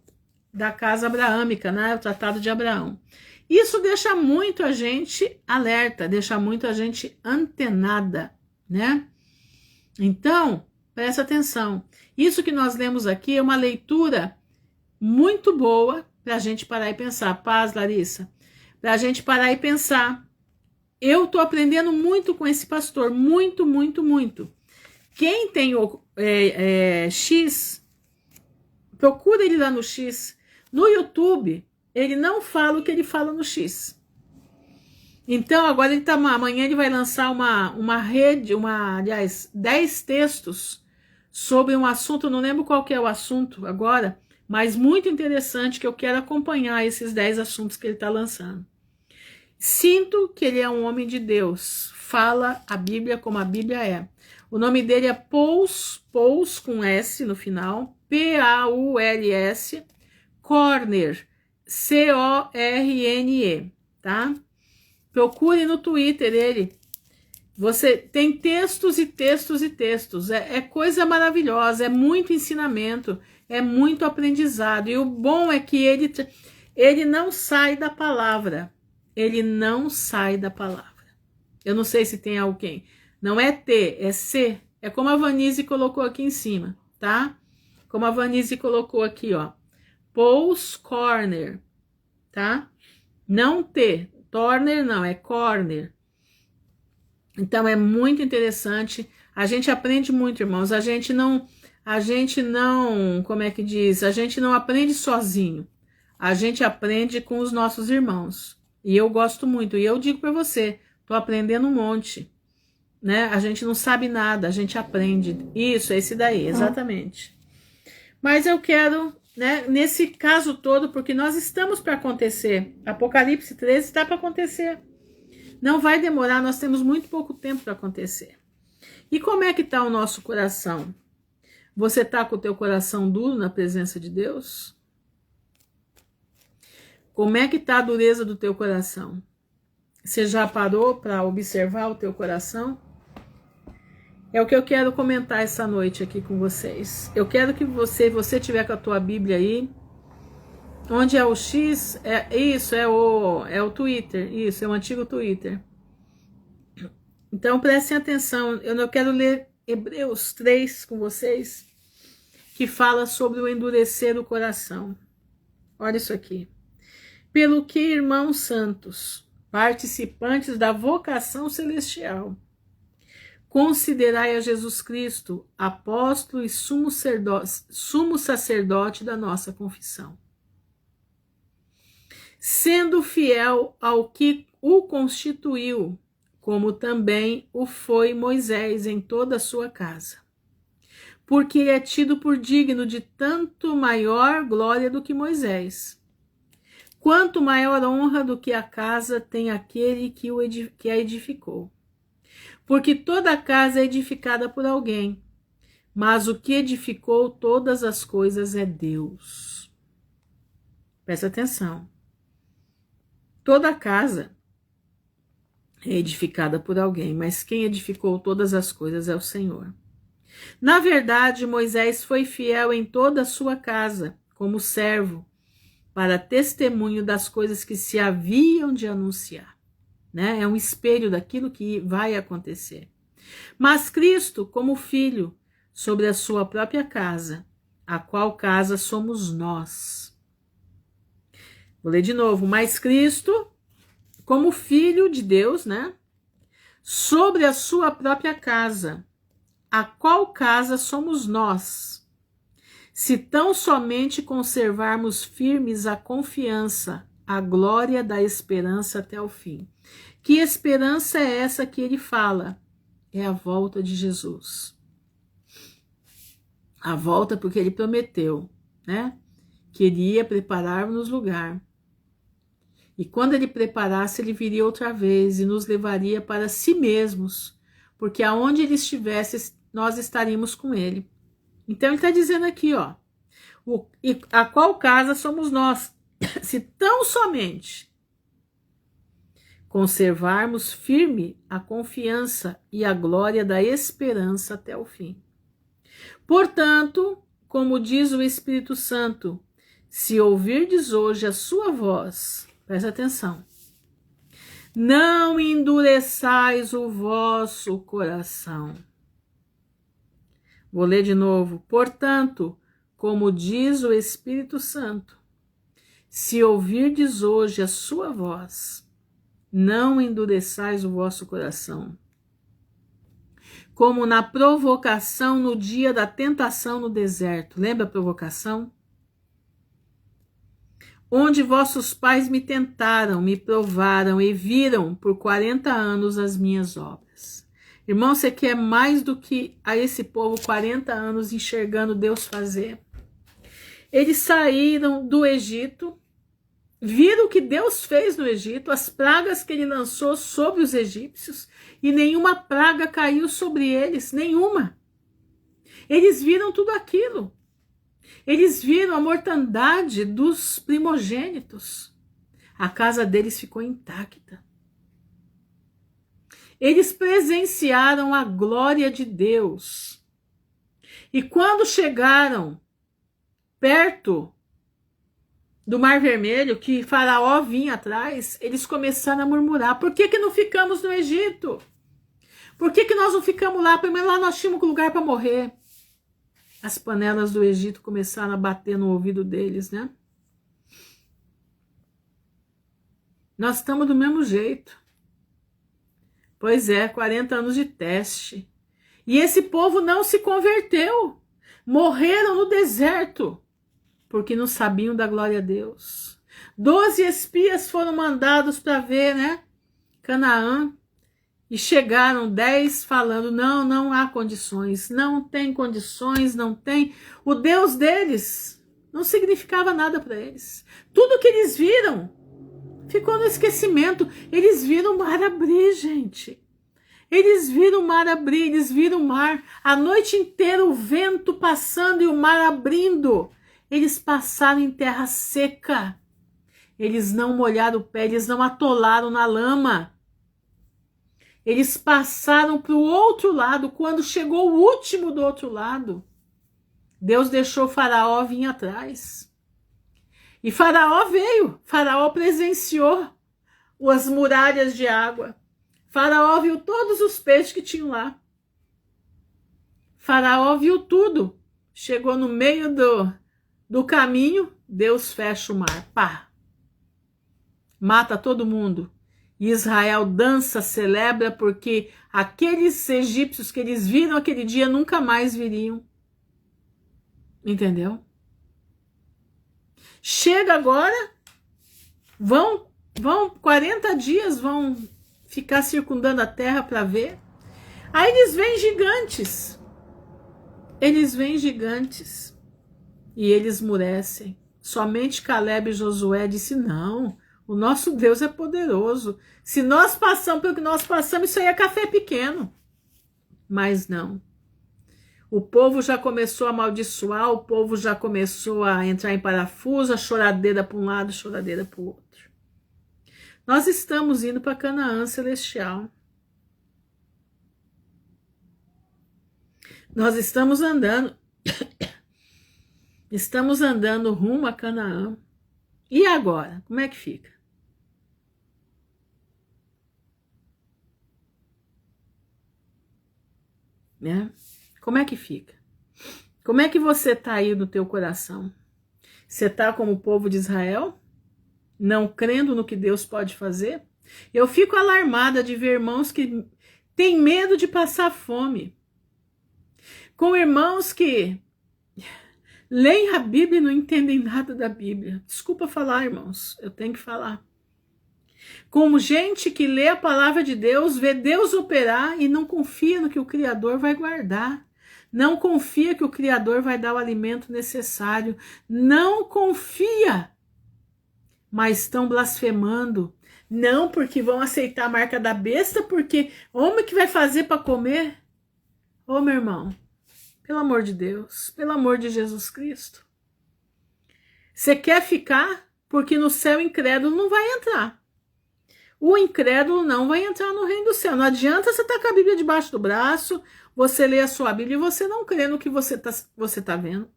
da Casa Abraâmica, né? O Tratado de Abraão. Isso deixa muito a gente alerta, deixa muito a gente antenada, né? Então, presta atenção. Isso que nós lemos aqui é uma leitura muito boa para a gente parar e pensar. Paz, Larissa. Para a gente parar e pensar. Eu estou aprendendo muito com esse pastor. Muito, muito, muito. Quem tem o X, procura ele lá no X. No YouTube, ele não fala o que ele fala no X. Então, agora amanhã ele vai lançar uma rede, aliás, 10 textos sobre um assunto, eu não lembro qual que é o assunto agora, mas muito interessante, que eu quero acompanhar esses 10 assuntos que ele está lançando. Sinto que ele é um homem de Deus, fala a Bíblia como a Bíblia é. O nome dele é Pauls com S no final, P-A-U-L-S, Corner, C-O-R-N-E, tá? Procure no Twitter ele. Você tem textos e textos e textos. É coisa maravilhosa, é muito ensinamento, é muito aprendizado. E o bom é que ele não sai da palavra. Ele não sai da palavra. Eu não sei se tem alguém. Não é T, é C. É como a Vanise colocou aqui em cima, tá? Como a Vanise colocou aqui, ó. Paul's Corner, tá? Não T. Turner não, é corner. Então é muito interessante. A gente aprende muito, irmãos. A gente não, como é que diz? A gente não aprende sozinho. A gente aprende com os nossos irmãos. E eu gosto muito. E eu digo para você, tô aprendendo um monte, né? A gente não sabe nada, a gente aprende. Isso, é esse daí, exatamente. Mas eu quero, né, nesse caso todo, porque nós estamos para acontecer. Apocalipse 13 está para acontecer. Não vai demorar, nós temos muito pouco tempo para acontecer. E como é que está o nosso coração? Você está com o teu coração duro na presença de Deus? Como é que está a dureza do teu coração? Você já parou para observar o teu coração? É o que eu quero comentar essa noite aqui com vocês. Eu quero que você tiver com a tua Bíblia aí. Onde é o X? É o Twitter. Isso, é o antigo Twitter. Então prestem atenção. Eu quero ler Hebreus 3 com vocês, que fala sobre o endurecer do coração. Olha isso aqui. Pelo que, irmãos santos, participantes da vocação celestial, considerai a Jesus Cristo, apóstolo e sumo sacerdote da nossa confissão, sendo fiel ao que o constituiu, como também o foi Moisés em toda a sua casa. Porque ele é tido por digno de tanto maior glória do que Moisés. Quanto maior honra do que a casa tem aquele que a edificou. Porque toda a casa é edificada por alguém, mas o que edificou todas as coisas é Deus. Presta atenção. Toda casa é edificada por alguém, mas quem edificou todas as coisas é o Senhor. Na verdade, Moisés foi fiel em toda a sua casa, como servo, para testemunho das coisas que se haviam de anunciar. Né? É um espelho daquilo que vai acontecer. Mas Cristo, como filho, sobre a sua própria casa, a qual casa somos nós. Vou ler de novo. Mas Cristo, como filho de Deus, né? Sobre a sua própria casa, a qual casa somos nós, se tão somente conservarmos firmes a confiança, a glória da esperança até o fim. Que esperança é essa que ele fala? É a volta de Jesus. A volta porque ele prometeu, né? Que ele ia preparar-nos lugar. E quando ele preparasse, ele viria outra vez e nos levaria para si mesmos, porque aonde ele estivesse, nós estaríamos com ele. Então ele está dizendo aqui, ó, a qual casa somos nós, se tão somente conservarmos firme a confiança e a glória da esperança até o fim. Portanto, como diz o Espírito Santo, se ouvirdes hoje a sua voz, presta atenção, não endureçais o vosso coração. Vou ler de novo. Portanto, como diz o Espírito Santo, se ouvirdes hoje a sua voz, não endureçais o vosso coração. Como na provocação no dia da tentação no deserto. Lembra a provocação? Onde vossos pais me tentaram, me provaram e viram por 40 anos as minhas obras. Irmão, você quer mais do que a esse povo 40 anos enxergando Deus fazer? Eles saíram do Egito, viram o que Deus fez no Egito, as pragas que ele lançou sobre os egípcios, e nenhuma praga caiu sobre eles, nenhuma. Eles viram tudo aquilo. Eles viram a mortandade dos primogênitos. A casa deles ficou intacta. Eles presenciaram a glória de Deus. E quando chegaram perto do Mar Vermelho, que Faraó vinha atrás, eles começaram a murmurar. Por que não ficamos no Egito? Por que nós não ficamos lá? Primeiro lá nós tínhamos um lugar para morrer. As panelas do Egito começaram a bater no ouvido deles, né? Nós estamos do mesmo jeito. Pois é, 40 anos de teste. E esse povo não se converteu. Morreram no deserto, porque não sabiam da glória a Deus. 12 espias foram mandados para ver, né, Canaã. E chegaram 10 falando, não há condições, não tem condições, não tem. O Deus deles não significava nada para eles. Tudo que eles viram ficou no esquecimento. Eles viram o mar abrir, gente. Eles viram o mar abrir, eles viram o mar. A noite inteira o vento passando e o mar abrindo. Eles passaram em terra seca. Eles não molharam o pé, eles não atolaram na lama. Eles passaram para o outro lado. Quando chegou o último do outro lado, Deus deixou Faraó vir atrás. E Faraó veio. Faraó presenciou as muralhas de água. Faraó viu todos os peixes que tinham lá. Faraó viu tudo. Chegou no meio do caminho, Deus fecha o mar. Pá! Mata todo mundo. E Israel dança, celebra, porque aqueles egípcios que eles viram aquele dia nunca mais viriam. Entendeu? Chega agora, vão 40 dias, vão ficar circundando a terra para ver. Aí eles veem gigantes. Eles veem gigantes. E eles esmurecem. Somente Calebe e Josué disse, não, o nosso Deus é poderoso. Se nós passamos pelo que nós passamos, isso aí é café pequeno. Mas não. O povo já começou a amaldiçoar, o povo já começou a entrar em parafuso, a choradeira para um lado, choradeira para o outro. Nós estamos indo para Canaã celestial. Nós estamos andando rumo a Canaã. E agora? Como é que fica? Né? Como é que fica? Como é que você está aí no teu coração? Você está como o povo de Israel? Não crendo no que Deus pode fazer? Eu fico alarmada de ver irmãos que têm medo de passar fome. Com irmãos que leem a Bíblia e não entendem nada da Bíblia. Desculpa falar, irmãos, eu tenho que falar. Como gente que lê a palavra de Deus, vê Deus operar e não confia no que o Criador vai guardar. Não confia que o Criador vai dar o alimento necessário. Não confia. Mas estão blasfemando. Não porque vão aceitar a marca da besta, porque homem que vai fazer para comer? Ô, meu irmão, pelo amor de Deus, pelo amor de Jesus Cristo. Você quer ficar? Porque no céu incrédulo não vai entrar. O incrédulo não vai entrar no reino do céu. Não adianta você estar com a Bíblia debaixo do braço, você lê a sua Bíblia e você não crê no que você tá vendo.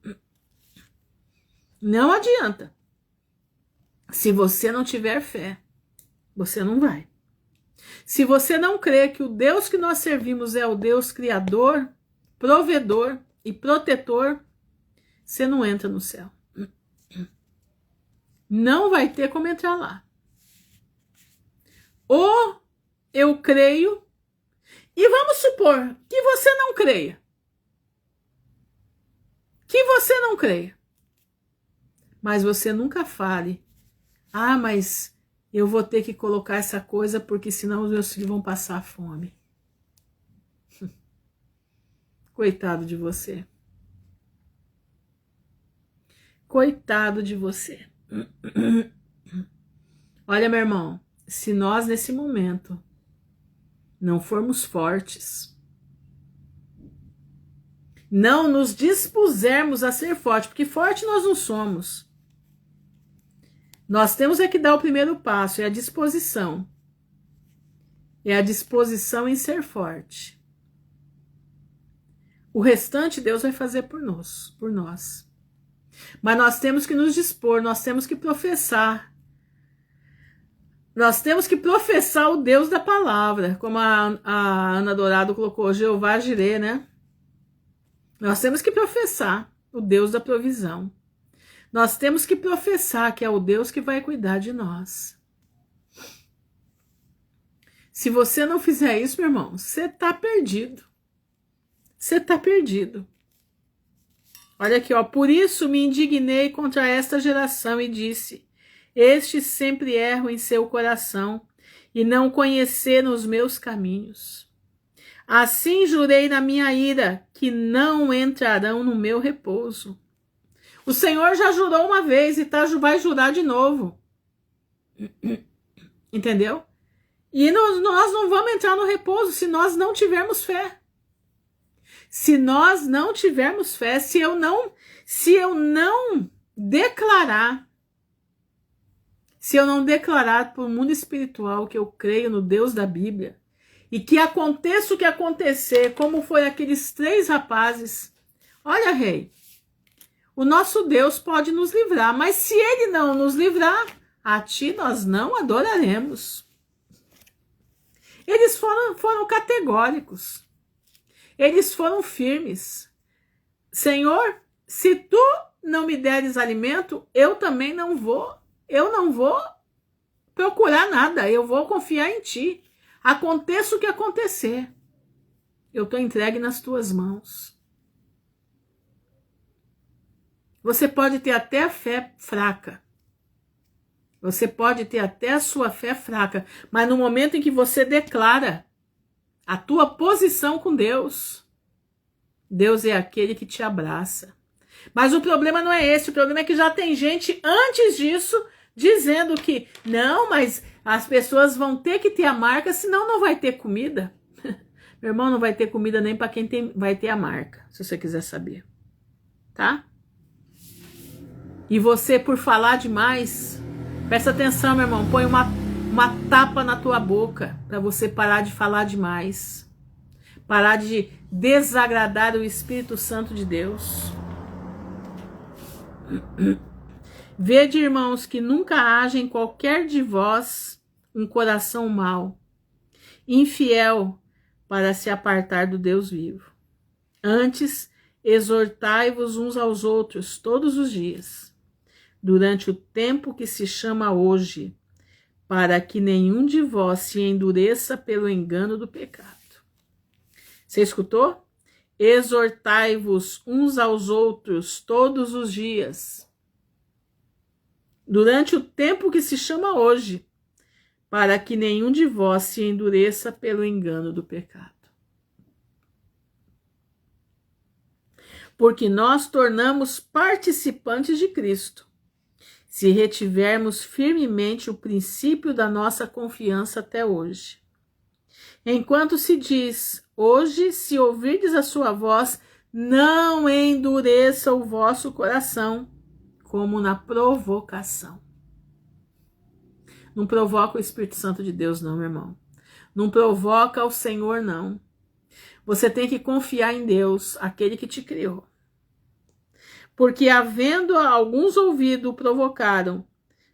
Não adianta. Se você não tiver fé, você não vai. Se você não crê que o Deus que nós servimos é o Deus criador, provedor e protetor, você não entra no céu. Não vai ter como entrar lá. Ou eu creio, e vamos supor que você não creia. Que você não creia. Mas você nunca fale, mas eu vou ter que colocar essa coisa porque senão os meus filhos vão passar fome. Coitado de você. Coitado de você. Olha, meu irmão, se nós nesse momento não formos fortes, não nos dispusermos a ser fortes, porque forte nós não somos. Nós temos é que dar o primeiro passo, é a disposição. É a disposição em ser forte. O restante Deus vai fazer por nós. Mas nós temos que nos dispor, nós temos que professar. Nós temos que professar o Deus da palavra, como a Ana Dourado colocou, Jeová Jireh, né? Nós temos que professar o Deus da provisão. Nós temos que professar que é o Deus que vai cuidar de nós. Se você não fizer isso, meu irmão, você está perdido. Você está perdido. Olha aqui, ó. Por isso me indignei contra esta geração e disse: estes sempre erram em seu coração e não conheceram os meus caminhos. Assim jurei na minha ira que não entrarão no meu repouso. O Senhor já jurou uma vez e vai jurar de novo. Entendeu? E nós não vamos entrar no repouso se nós não tivermos fé. Se nós não tivermos fé, se eu não declarar, se eu não declarar para o mundo espiritual que eu creio no Deus da Bíblia, e que aconteça o que acontecer, como foi aqueles 3 rapazes, olha, rei, o nosso Deus pode nos livrar, mas se ele não nos livrar, a ti nós não adoraremos. Eles foram categóricos. Eles foram firmes. Senhor, se tu não me deres alimento, eu também não vou procurar nada, eu vou confiar em ti. Aconteça o que acontecer, eu estou entregue nas tuas mãos. Você pode ter até a fé fraca. Você pode ter até a sua fé fraca, mas no momento em que você declara a tua posição com Deus, Deus é aquele que te abraça. Mas o problema não é esse, o problema é que já tem gente antes disso dizendo que não, mas as pessoas vão ter que ter a marca, senão não vai ter comida. Meu irmão, não vai ter comida nem para quem vai ter a marca, se você quiser saber. Tá? E você, por falar demais, presta atenção, meu irmão, põe uma uma tapa na tua boca para você parar de falar demais, parar de desagradar o Espírito Santo de Deus. Vede, irmãos, que nunca haja em qualquer de vós um coração mau, infiel, para se apartar do Deus vivo. Antes, exortai-vos uns aos outros todos os dias, durante o tempo que se chama hoje, para que nenhum de vós se endureça pelo engano do pecado. Você escutou? Exortai-vos uns aos outros todos os dias, durante o tempo que se chama hoje, para que nenhum de vós se endureça pelo engano do pecado. Porque nós tornamos participantes de Cristo, se retivermos firmemente o princípio da nossa confiança até hoje. Enquanto se diz, hoje, se ouvirdes a sua voz, não endureça o vosso coração, como na provocação. Não provoca o Espírito Santo de Deus, não, meu irmão. Não provoca o Senhor, não. Você tem que confiar em Deus, aquele que te criou. Porque havendo alguns ouvido o provocaram,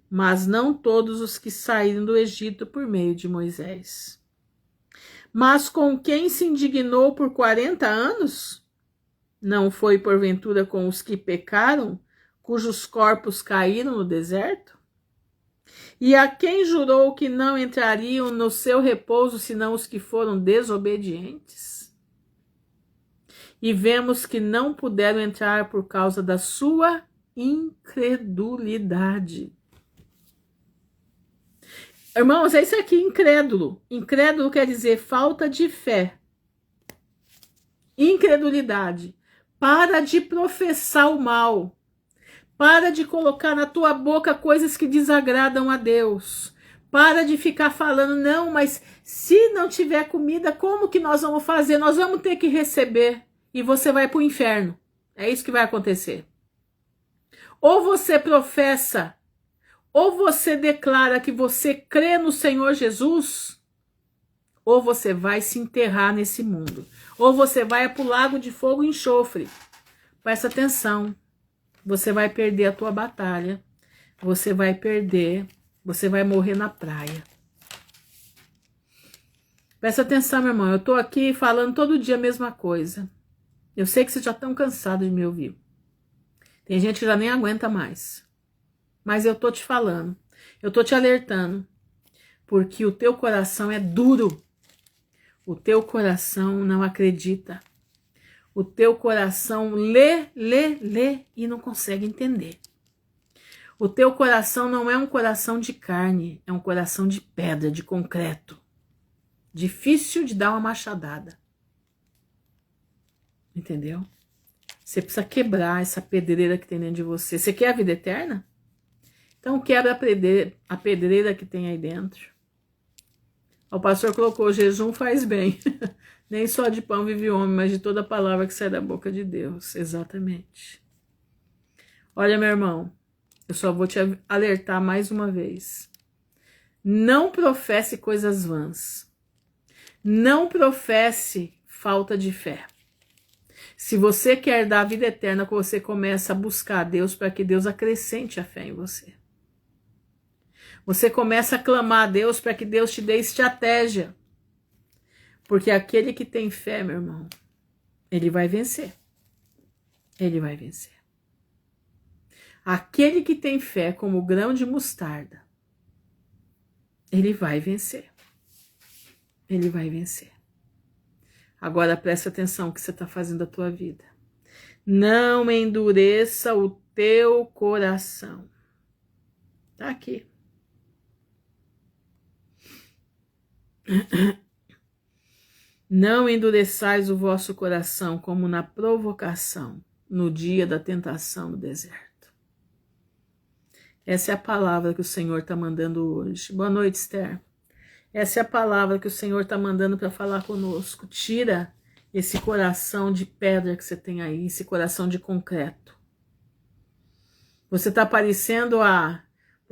mas não todos os que saíram do Egito por meio de Moisés. Mas com quem se indignou por 40 anos? Não foi porventura com os que pecaram, cujos corpos caíram no deserto? E a quem jurou que não entrariam no seu repouso, senão os que foram desobedientes? E vemos que não puderam entrar por causa da sua incredulidade. Irmãos, é isso aqui, incrédulo. Incrédulo quer dizer falta de fé. Incredulidade. Para de professar o mal. Para de colocar na tua boca coisas que desagradam a Deus. Para de ficar falando, não, mas se não tiver comida, como que nós vamos fazer? Nós vamos ter que receber. E você vai para o inferno. É isso que vai acontecer. Ou você professa, ou você declara que você crê no Senhor Jesus, ou você vai se enterrar nesse mundo. Ou você vai para o lago de fogo e enxofre. Presta atenção. Você vai perder a tua batalha. Você vai perder. Você vai morrer na praia. Presta atenção, meu irmão. Eu estou aqui falando todo dia a mesma coisa. Eu sei que vocês já estão cansados de me ouvir. Tem gente que já nem aguenta mais. Mas eu tô te falando. Eu tô te alertando. Porque o teu coração é duro. O teu coração não acredita. O teu coração lê e não consegue entender. O teu coração não é um coração de carne. É um coração de pedra, de concreto. Difícil de dar uma machadada. Entendeu? Você precisa quebrar essa pedreira que tem dentro de você. Você quer a vida eterna? Então quebra a pedreira que tem aí dentro. O pastor colocou, jejum faz bem. Nem só de pão vive o homem, mas de toda palavra que sai da boca de Deus. Exatamente. Olha, meu irmão, eu só vou te alertar mais uma vez. Não professe coisas vãs. Não professe falta de fé. Se você quer dar a vida eterna, você começa a buscar a Deus para que Deus acrescente a fé em você. Você começa a clamar a Deus para que Deus te dê estratégia. Porque aquele que tem fé, meu irmão, ele vai vencer. Ele vai vencer. Aquele que tem fé como o grão de mostarda, ele vai vencer. Ele vai vencer. Agora presta atenção no que você está fazendo da tua vida. Não endureça o teu coração. Tá aqui. Não endureçais o vosso coração como na provocação, no dia da tentação no deserto. Essa é a palavra que o Senhor está mandando hoje. Boa noite, Esther. Essa é a palavra que o Senhor está mandando para falar conosco. Tira esse coração de pedra que você tem aí, esse coração de concreto. Você está parecendo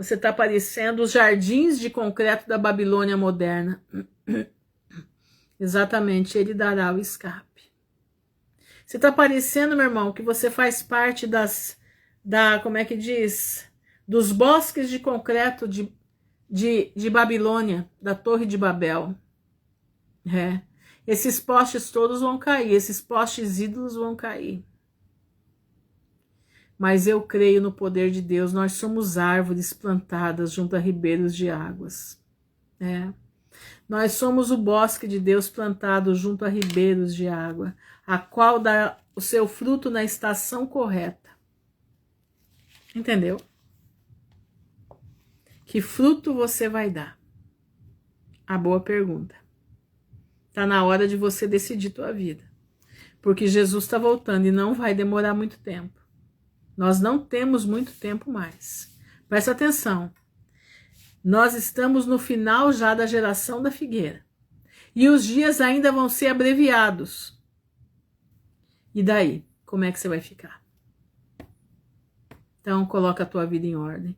Você está parecendo os jardins de concreto da Babilônia moderna. Exatamente, ele dará o escape. Você está parecendo, meu irmão, que você faz parte como é que diz? Dos bosques de concreto de Babilônia, da Torre de Babel. Esses postes todos vão cair, esses postes ídolos vão cair. Mas eu creio no poder de Deus. Nós somos árvores plantadas junto a ribeiros de águas. Nós somos o bosque de Deus plantado junto a ribeiros de água, a qual dá o seu fruto na estação correta. Entendeu? Que fruto você vai dar? A boa pergunta. Está na hora de você decidir tua vida. Porque Jesus está voltando e não vai demorar muito tempo. Nós não temos muito tempo mais. Presta atenção. Nós estamos no final já da geração da figueira. E os dias ainda vão ser abreviados. E daí? Como é que você vai ficar? Então, coloca a tua vida em ordem.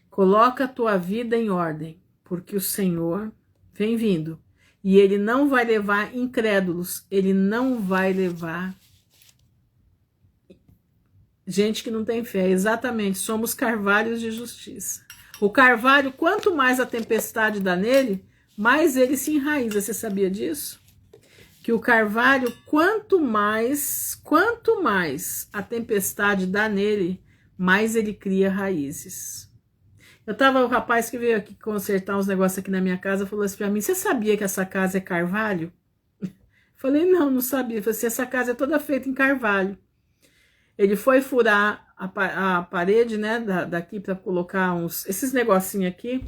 Coloca a tua vida em ordem. Porque o Senhor vem vindo. E Ele não vai levar incrédulos. Ele não vai levar gente que não tem fé. Exatamente, somos carvalhos de justiça. O carvalho, quanto mais a tempestade dá nele, mais ele se enraiza. Você sabia disso? Que o carvalho, quanto mais a tempestade dá nele, mais ele cria raízes. O rapaz que veio aqui consertar uns negócios aqui na minha casa, falou assim pra mim, você sabia que essa casa é carvalho? Falei, não sabia. Falei assim, essa casa é toda feita em carvalho. Ele foi furar a parede, né, daqui para colocar esses negocinhos aqui,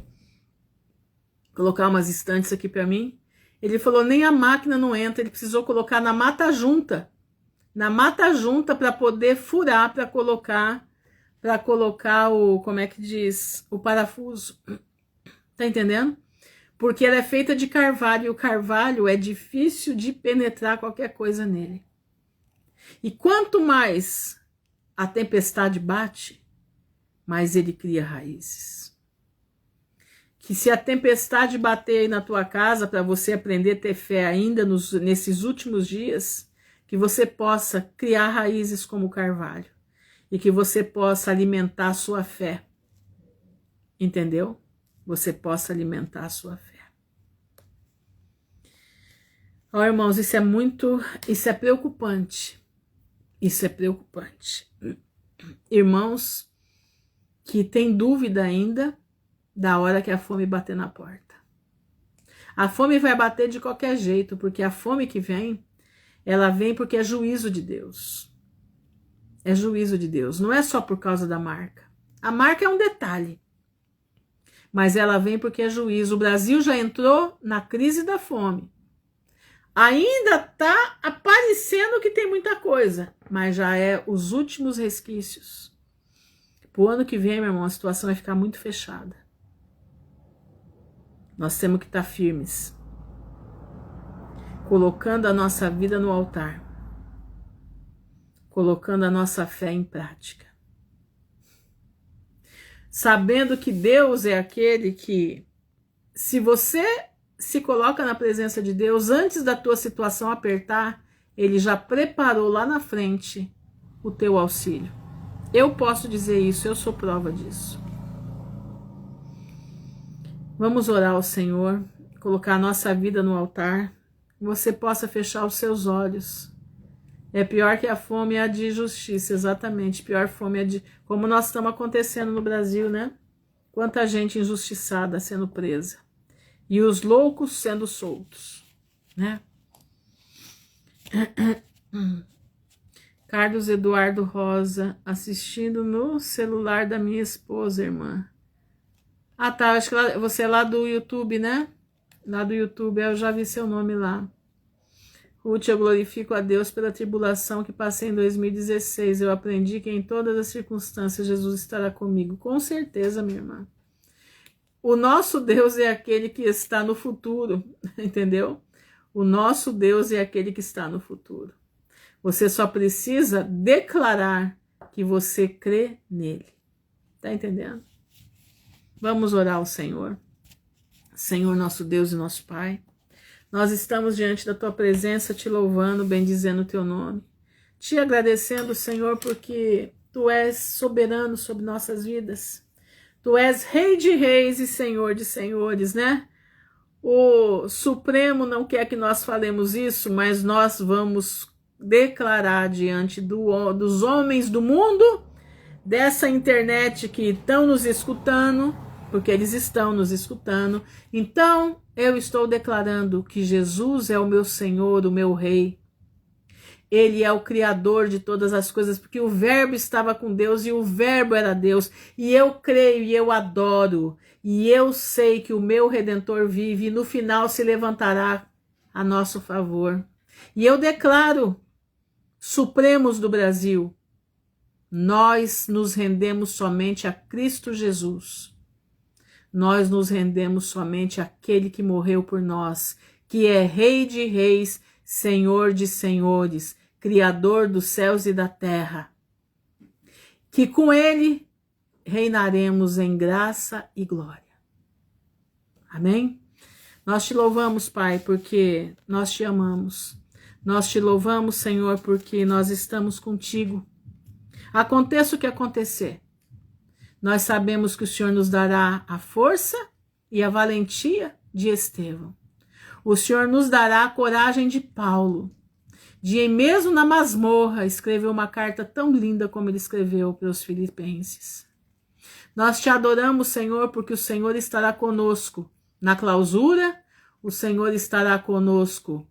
colocar umas estantes aqui para mim. Ele falou, nem a máquina não entra, ele precisou colocar na mata junta para poder furar, para colocar o, como é que diz, o parafuso. Tá entendendo? Porque ela é feita de carvalho, e o carvalho é difícil de penetrar qualquer coisa nele. E quanto mais a tempestade bate, mais ele cria raízes. Que se a tempestade bater aí na tua casa, para você aprender a ter fé ainda nesses últimos dias, que você possa criar raízes como o carvalho. E que você possa alimentar a sua fé. Entendeu? Você possa alimentar a sua fé. Ó, irmãos, isso é preocupante. Isso é preocupante. Irmãos que têm dúvida ainda da hora que a fome bater na porta. A fome vai bater de qualquer jeito, porque a fome que vem, ela vem porque é juízo de Deus. É juízo de Deus. Não é só por causa da marca. A marca é um detalhe. Mas ela vem porque é juízo. O Brasil já entrou na crise da fome. Ainda está aparecendo que tem muita coisa, mas já é os últimos resquícios. Pro ano que vem, meu irmão, a situação vai ficar muito fechada. Nós temos que estar firmes, colocando a nossa vida no altar, colocando a nossa fé em prática. Sabendo que Deus é aquele que, se você se coloca na presença de Deus, antes da tua situação apertar, Ele já preparou lá na frente o teu auxílio. Eu posso dizer isso, eu sou prova disso. Vamos orar ao Senhor, colocar a nossa vida no altar, que você possa fechar os seus olhos. É pior que a fome é a de justiça, exatamente. Pior fome é de... Como nós estamos acontecendo no Brasil, né? Quanta gente injustiçada sendo presa. E os loucos sendo soltos, né? Carlos Eduardo Rosa, assistindo no celular da minha esposa, irmã. Ah, tá, acho que você é lá do YouTube, né? Lá do YouTube, eu já vi seu nome lá. Ruth, eu glorifico a Deus pela tribulação que passei em 2016. Eu aprendi que em todas as circunstâncias Jesus estará comigo. Com certeza, minha irmã. O nosso Deus é aquele que está no futuro, entendeu? O nosso Deus é aquele que está no futuro. Você só precisa declarar que você crê nele. Tá entendendo? Vamos orar ao Senhor. Senhor, nosso Deus e nosso Pai, nós estamos diante da Tua presença, te louvando, bendizendo o Teu nome. Te agradecendo, Senhor, porque Tu és soberano sobre nossas vidas. Tu és Rei de reis e Senhor de senhores, né? O Supremo não quer que nós falemos isso, mas nós vamos declarar diante dos homens do mundo, dessa internet que estão nos escutando, porque eles estão nos escutando. Então, eu estou declarando que Jesus é o meu Senhor, o meu Rei. Ele é o Criador de todas as coisas, porque o Verbo estava com Deus e o Verbo era Deus. E eu creio e eu adoro. E eu sei que o meu Redentor vive e no final se levantará a nosso favor. E eu declaro, Supremos do Brasil, nós nos rendemos somente a Cristo Jesus. Nós nos rendemos somente àquele que morreu por nós, que é Rei de reis, Senhor de senhores, Criador dos céus e da terra. Que com ele reinaremos em graça e glória. Amém? Nós te louvamos, Pai, porque nós te amamos. Nós te louvamos, Senhor, porque nós estamos contigo. Aconteça o que acontecer, nós sabemos que o Senhor nos dará a força e a valentia de Estevão. O Senhor nos dará a coragem de Paulo, de mesmo na masmorra escrever uma carta tão linda como ele escreveu para os filipenses. Nós te adoramos, Senhor, porque o Senhor estará conosco na clausura, o Senhor estará conosco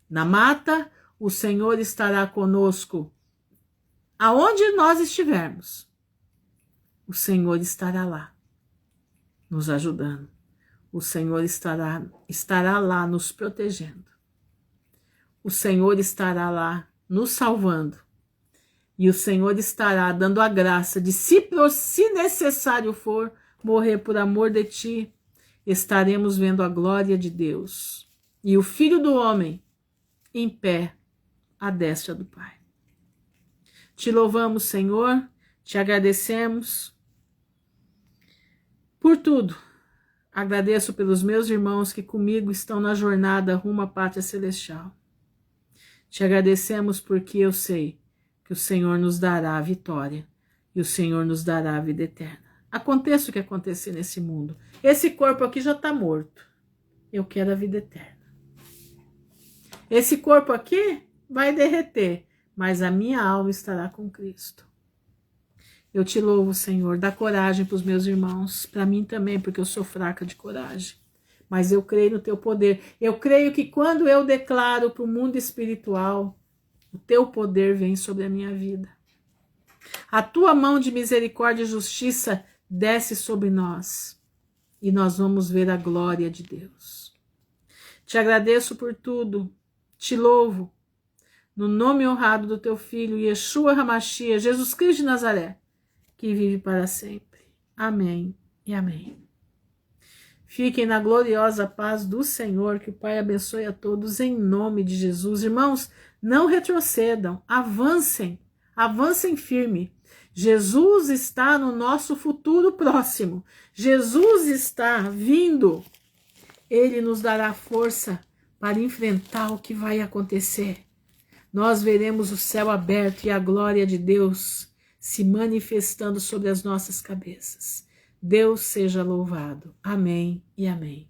na mata, o Senhor estará conosco aonde nós estivermos. O Senhor estará lá, nos ajudando. O Senhor estará lá nos protegendo. O Senhor estará lá nos salvando. E o Senhor estará dando a graça de, se necessário for, morrer por amor de ti. Estaremos vendo a glória de Deus. E o Filho do Homem em pé à destra do Pai. Te louvamos, Senhor, te agradecemos por tudo. Agradeço pelos meus irmãos que comigo estão na jornada rumo à pátria celestial. Te agradecemos porque eu sei que o Senhor nos dará a vitória e o Senhor nos dará a vida eterna. Aconteça o que acontecer nesse mundo. Esse corpo aqui já está morto. Eu quero a vida eterna. Esse corpo aqui vai derreter, mas a minha alma estará com Cristo. Eu te louvo, Senhor, dá coragem para os meus irmãos, para mim também, porque eu sou fraca de coragem. Mas eu creio no teu poder. Eu creio que quando eu declaro para o mundo espiritual, o teu poder vem sobre a minha vida. A tua mão de misericórdia e justiça desce sobre nós e nós vamos ver a glória de Deus. Te agradeço por tudo, te louvo, no nome honrado do teu Filho, Yeshua HaMashiach, Jesus Cristo de Nazaré, que vive para sempre. Amém e amém. Fiquem na gloriosa paz do Senhor, que o Pai abençoe a todos em nome de Jesus. Irmãos, não retrocedam, avancem, avancem firme. Jesus está no nosso futuro próximo. Jesus está vindo. Ele nos dará força para enfrentar o que vai acontecer. Nós veremos o céu aberto e a glória de Deus se manifestando sobre as nossas cabeças. Deus seja louvado. Amém e amém.